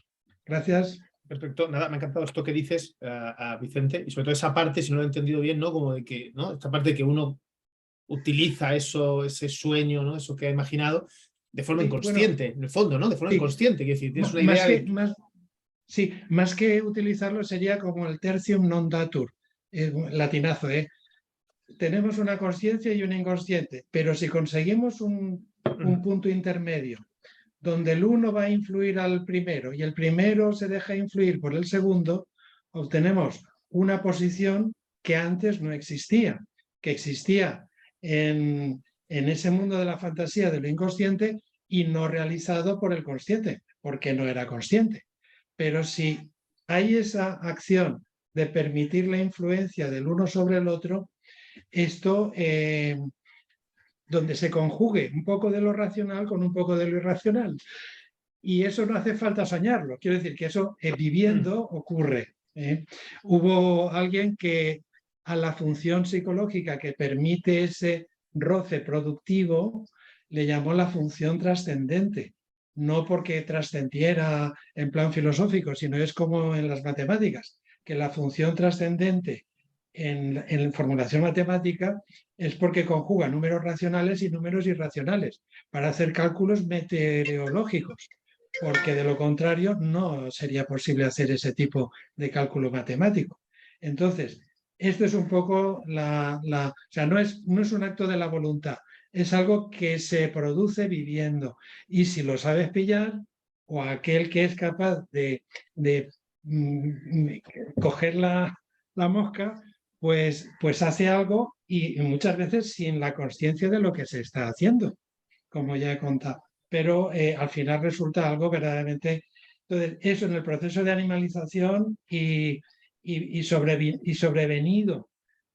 Gracias. Perfecto, nada, me ha encantado esto que dices, a Vicente, y sobre todo esa parte, si no lo he entendido bien, ¿no? Como de que, ¿no? Esta parte de que uno utiliza eso, ese sueño, ¿no? Eso que ha imaginado, de forma inconsciente, bueno, en el fondo, ¿no? De forma inconsciente, quiero decir, tienes una idea más que utilizarlo sería como el tertium non datur, latinazo, tenemos una consciencia y un inconsciente, pero si conseguimos un punto intermedio donde el uno va a influir al primero y el primero se deja influir por el segundo, obtenemos una posición que antes no existía, que existía en ese mundo de la fantasía de lo inconsciente y no realizado por el consciente, porque no era consciente. Pero si hay esa acción de permitir la influencia del uno sobre el otro, esto, donde se conjugue un poco de lo racional con un poco de lo irracional. Y eso no hace falta soñarlo. Quiero decir que eso viviendo ocurre. Hubo alguien que a la función psicológica que permite ese roce productivo le llamó la función trascendente. No porque trascendiera en plan filosófico, sino es como en las matemáticas, que la función trascendente en formulación matemática es porque conjuga números racionales y números irracionales para hacer cálculos meteorológicos, porque de lo contrario no sería posible hacer ese tipo de cálculo matemático. Entonces, esto es un poco o sea, no es un acto de la voluntad, es algo que se produce viviendo. Y si lo sabes pillar, o aquel que es capaz de coger la mosca, pues hace algo y muchas veces sin la consciencia de lo que se está haciendo, como ya he contado. Pero al final resulta algo verdaderamente... Entonces, eso en el proceso de animalización y sobrevenido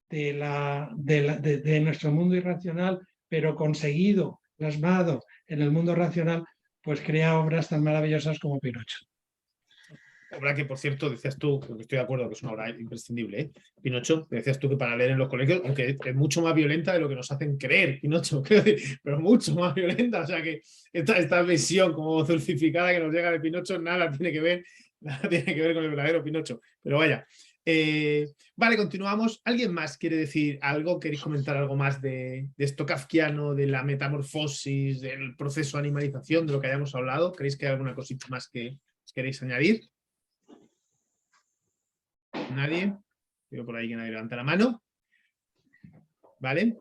de nuestro mundo irracional, pero conseguido, plasmado en el mundo racional, pues crea obras tan maravillosas como Pinocho. Obra que, por cierto, decías tú, porque estoy de acuerdo que es una obra imprescindible, ¿eh? Pinocho, decías tú que para leer en los colegios, aunque es mucho más violenta de lo que nos hacen creer, Pinocho, pero mucho más violenta, o sea que esta visión como dulcificada que nos llega de Pinocho nada tiene que ver con el verdadero Pinocho, pero vaya. Vale, continuamos. ¿Alguien más quiere decir algo? ¿Queréis comentar algo más de esto kafkiano, de la metamorfosis, del proceso de animalización, de lo que hayamos hablado? ¿Queréis que hay alguna cosita más que queréis añadir? ¿Nadie? Veo por ahí que nadie levanta la mano. ¿Vale?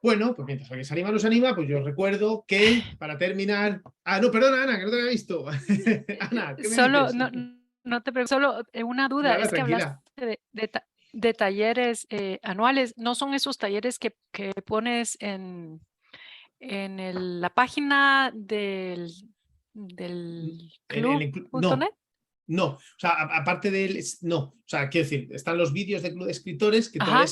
Bueno, pues mientras alguien se anima o no se anima, pues yo os recuerdo que, para terminar... Ah, no, perdona, Ana, que no te había visto. Ana, ¿qué me dices? No te preocupes, solo una duda. Es tranquila. Que hablaste de talleres anuales. ¿No son esos talleres que pones en la página del club.net? No, o sea, aparte de no, o sea, quiero decir, están los vídeos de Club de Escritores que todavía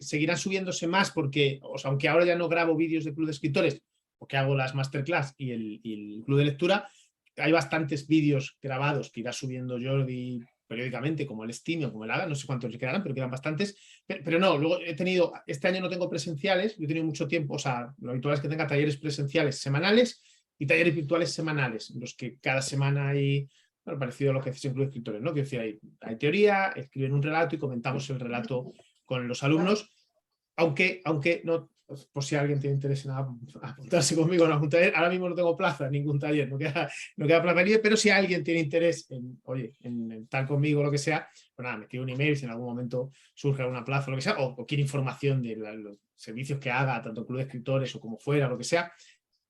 seguirán subiéndose más porque, o sea, aunque ahora ya no grabo vídeos de Club de Escritores porque hago las masterclass y el Club de Lectura, hay bastantes vídeos grabados que irá subiendo Jordi periódicamente, como el Steam o como el Haga, no sé cuántos le quedarán, pero quedan bastantes, pero no, luego este año no tengo presenciales, yo he tenido mucho tiempo, o sea, lo habitual es que tenga talleres presenciales semanales y talleres virtuales semanales, en los que cada semana hay... Bueno, parecido a lo que hacéis en Club de Escritores, ¿no? Quiero decir, hay teoría, escriben un relato y comentamos el relato con los alumnos, aunque no, por si alguien tiene interés en apuntarse conmigo en algún taller, ahora mismo no tengo plaza en ningún taller, no queda plaza libre, pero si alguien tiene interés en estar conmigo o lo que sea, pues nada, me escribe un email si en algún momento surge alguna plaza o lo que sea, o quiere información de los servicios que haga, tanto en Club de Escritores o como fuera, lo que sea.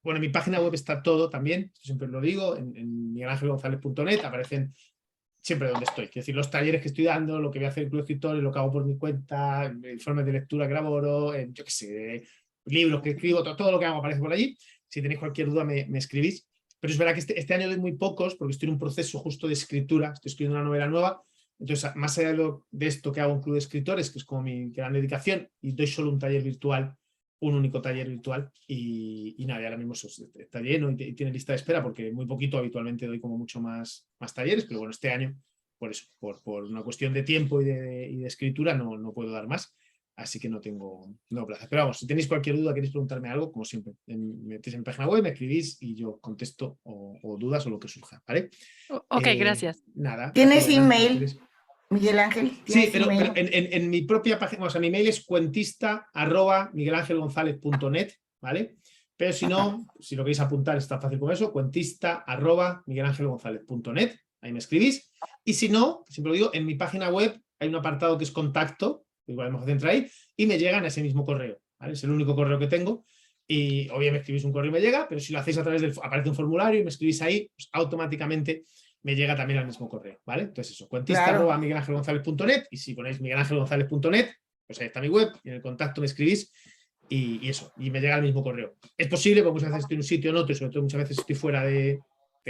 Bueno, en mi página web está todo también, esto siempre lo digo, en miguelangelgonzalez.net aparecen siempre donde estoy. Quiero decir, los talleres que estoy dando, lo que voy a hacer en Club de Escritores, lo que hago por mi cuenta, informes de lectura que elaboro, yo qué sé, libros que escribo, todo lo que hago aparece por allí. Si tenéis cualquier duda me escribís. Pero es verdad que este año doy muy pocos porque estoy en un proceso justo de escritura, estoy escribiendo una novela nueva. Entonces, más allá de esto que hago en Club de Escritores, que es como mi gran dedicación, y doy solo un taller virtual, un único taller virtual, y nada, ahora mismo está lleno y tiene lista de espera porque muy poquito, habitualmente doy como mucho más talleres, pero bueno, este año, por eso, por una cuestión de tiempo y de escritura, no puedo dar más. Así que no tengo plaza. Pero vamos, si tenéis cualquier duda, queréis preguntarme algo, como siempre, me metéis en mi página web, me escribís y yo contesto o dudas o lo que surja, ¿vale? Ok, gracias. Nada. ¿Tienes email, Miguel Ángel? Sí, pero en mi propia página, o sea, mi email es cuentista@miguelangelgonzalez.net, ¿vale? Pero si no, si lo queréis apuntar, está fácil como eso, cuentista@miguelangelgonzalez.net, ahí me escribís. Y si no, siempre lo digo, en mi página web hay un apartado que es contacto, igual mejor entra ahí, y me llegan a ese mismo correo, ¿vale? Es el único correo que tengo, y obviamente me escribís un correo y me llega, pero si lo hacéis a través aparece un formulario y me escribís ahí, pues automáticamente me llega también al mismo correo, ¿vale? Entonces eso, cuentista@miguelangelgonzalez.net, y si ponéis miguelangelgonzalez.net, pues ahí está mi web, y en el contacto me escribís, y eso, y me llega al mismo correo. Es posible, porque muchas veces estoy en un sitio o en otro, y sobre todo muchas veces estoy fuera de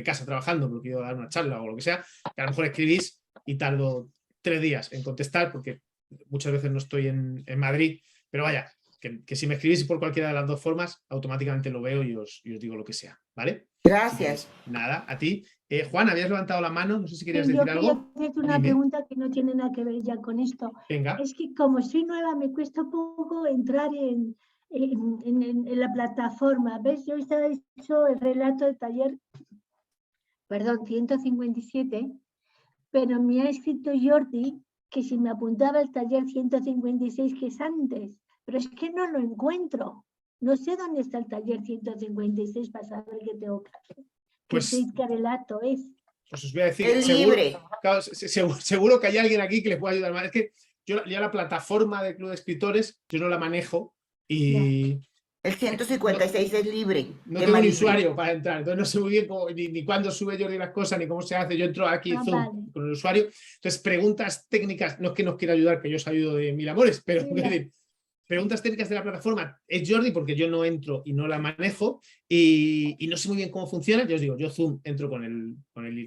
casa trabajando, porque quiero dar una charla o lo que sea, que a lo mejor escribís y tardo 3 días en contestar, porque muchas veces no estoy en Madrid, pero vaya, que si me escribís por cualquiera de las dos formas, automáticamente lo veo y os digo lo que sea, ¿vale? Gracias. Nada, a ti. Juan, habías levantado la mano, no sé si querías decir algo. Yo quería hacerte una pregunta que no tiene nada que ver ya con esto. Venga. Es que como soy nueva, me cuesta un poco entrar en la plataforma. ¿Ves? Yo estaba hecho el relato de taller, perdón, 157, pero me ha escrito Jordi que si me apuntaba al taller 156, que es antes, pero es que no lo encuentro. No sé dónde está el taller 156 para saber qué tengo que hacer. Pues, ¿Qué relato es? Pues os voy a decir, es libre. Claro, seguro que hay alguien aquí que les pueda ayudar más. Es que yo ya la plataforma de Club de Escritores, yo no la manejo y... El 156 es libre. No tengo ni usuario para entrar, entonces no sé muy bien cómo, ni cuándo sube Jordi las cosas, ni cómo se hace. Yo entro aquí en Zoom con el usuario. Entonces, preguntas técnicas, no es que nos quiera ayudar, que yo os ayudo de mil amores, pero es decir, preguntas técnicas de la plataforma es Jordi, porque yo no entro y no la manejo y no sé muy bien cómo funciona. Yo os digo, yo Zoom entro con el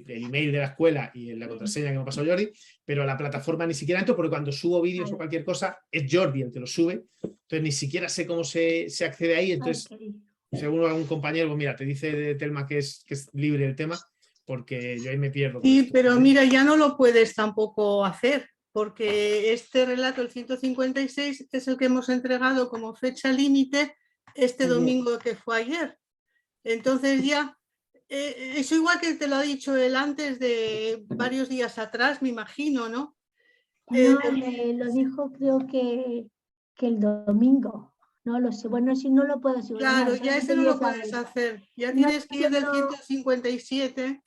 email de la escuela y la contraseña que me ha pasado Jordi, pero la plataforma ni siquiera entro, porque cuando subo vídeos o cualquier cosa es Jordi el que lo sube, entonces ni siquiera sé cómo se accede ahí. Entonces, según algún compañero, pues mira, te dice Telma que es libre el tema, porque yo ahí me pierdo. Sí, pero mira, ya no lo puedes tampoco hacer, porque este relato, el 156, es el que hemos entregado como fecha límite este domingo que fue ayer. Entonces ya, eso igual que te lo ha dicho él antes de varios días atrás, me imagino, ¿no? No, lo dijo creo que el domingo. No lo sé. Bueno, si no lo puedo asegurar. Claro, ya ese no lo puedes hacer. Ya tienes que ir del 157.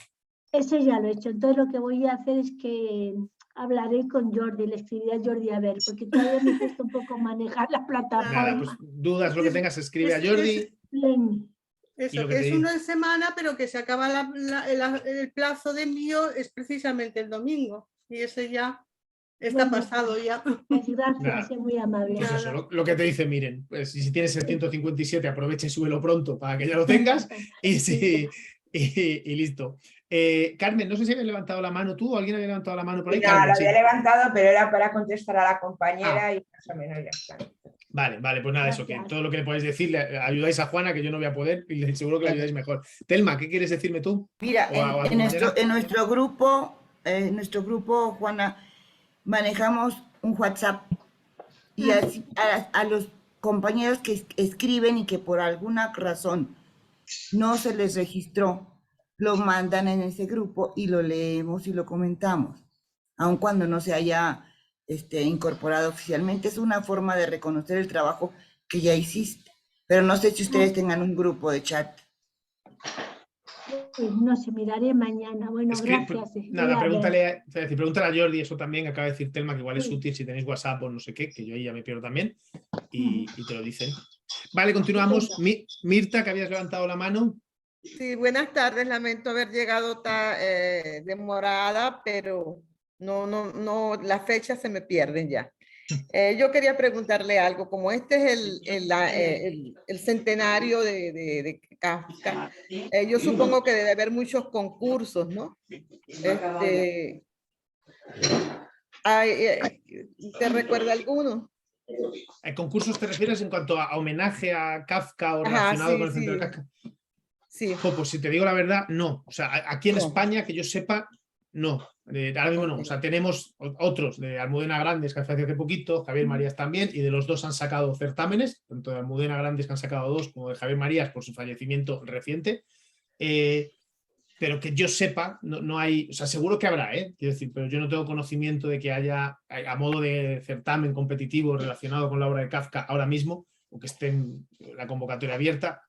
Ese ya lo he hecho. Entonces lo que voy a hacer es que hablaré con Jordi, le escribiré a Jordi a ver, porque todavía me cuesta un poco manejar la plataforma. Nada, pues dudas, lo que tengas, escribe a Jordi. Eso, que es uno en semana, pero que se acaba el plazo de envío es precisamente el domingo. Y ese ya está pasado ya. Pues gracias, es muy amable. Pues eso, lo que te dice, miren, pues si tienes el 157, aprovecha y súbelo pronto para que ya lo tengas y listo. Carmen, no sé si habías levantado la mano tú o alguien había levantado la mano por ahí. No, Carmen, la había levantado, pero era para contestar a la compañera y más o menos ya está. Vale, pues nada, eso, que todo lo que le podéis decir, le ayudáis a Juana, que yo no voy a poder, y seguro que le ayudáis mejor. Telma, ¿qué quieres decirme tú? Mira, en nuestro grupo, Juana, manejamos un WhatsApp y así, a los compañeros que escriben y que por alguna razón no se les registró, lo mandan en ese grupo y lo leemos y lo comentamos, aun cuando no se haya incorporado oficialmente. Es una forma de reconocer el trabajo que ya hiciste, pero no sé si ustedes tengan un grupo de chat. Pues no sé, miraré mañana. Bueno, gracias. Nada, pregúntale a Jordi eso también, acaba de decir Telma, que igual es útil si tenéis WhatsApp o no sé qué, que yo ahí ya me pierdo también, y te lo dicen. Vale, continuamos. Mirta, que habías levantado la mano. Sí, buenas tardes. Lamento haber llegado demorada, pero no, las fechas se me pierden ya. Yo quería preguntarle algo, como este es el centenario de Kafka, yo supongo que debe haber muchos concursos, ¿no? ¿Te recuerda alguno? ¿Concursos te refieres en cuanto a homenaje a Kafka o relacionado con el centro de Kafka? Sí. Pues si te digo la verdad, no. O sea, aquí en España, que yo sepa, no. Ahora mismo no. O sea, tenemos otros de Almudena Grandes, que hace poquito, Javier Marías también, y de los dos han sacado certámenes, tanto de Almudena Grandes, que han sacado 2, como de Javier Marías por su fallecimiento reciente. Pero que yo sepa, no hay, o sea, seguro que habrá, quiero decir, pero yo no tengo conocimiento de que haya, a modo de certamen competitivo relacionado con la obra de Kafka ahora mismo, o que esté en la convocatoria abierta.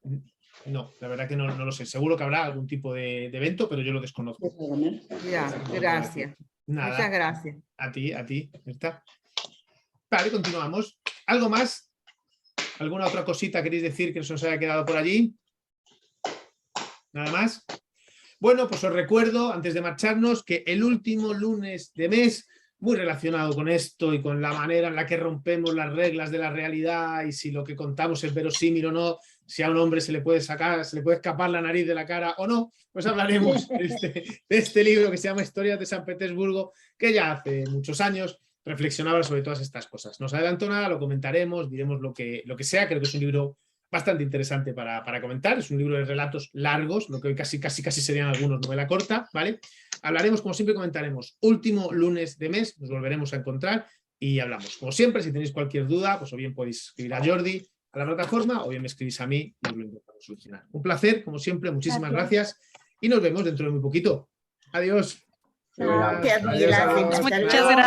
No, la verdad que no lo sé. Seguro que habrá algún tipo de evento, pero yo lo desconozco. Ya, gracias. Nada. Muchas gracias. A ti, ¿está? Vale, continuamos. ¿Algo más? ¿Alguna otra cosita queréis decir que se os haya quedado por allí? ¿Nada más? Bueno, pues os recuerdo, antes de marcharnos, que el último lunes de mes, muy relacionado con esto y con la manera en la que rompemos las reglas de la realidad y si lo que contamos es verosímil o no, si a un hombre se le puede escapar la nariz de la cara o no, pues hablaremos de este libro que se llama Historias de San Petersburgo, que ya hace muchos años reflexionaba sobre todas estas cosas. No os adelanto nada, lo comentaremos, diremos lo que sea. Creo que es un libro bastante interesante para comentar. Es un libro de relatos largos, lo que hoy casi serían algunos novela corta, ¿vale? Hablaremos, como siempre comentaremos, último lunes de mes, nos volveremos a encontrar y hablamos. Como siempre, si tenéis cualquier duda, pues o bien podéis escribir a Jordi, a la plataforma, o bien me escribís a mí y os lo intentamos solucionar. Un placer, como siempre, muchísimas gracias y nos vemos dentro de muy poquito. Adiós. Adiós. Muchas gracias.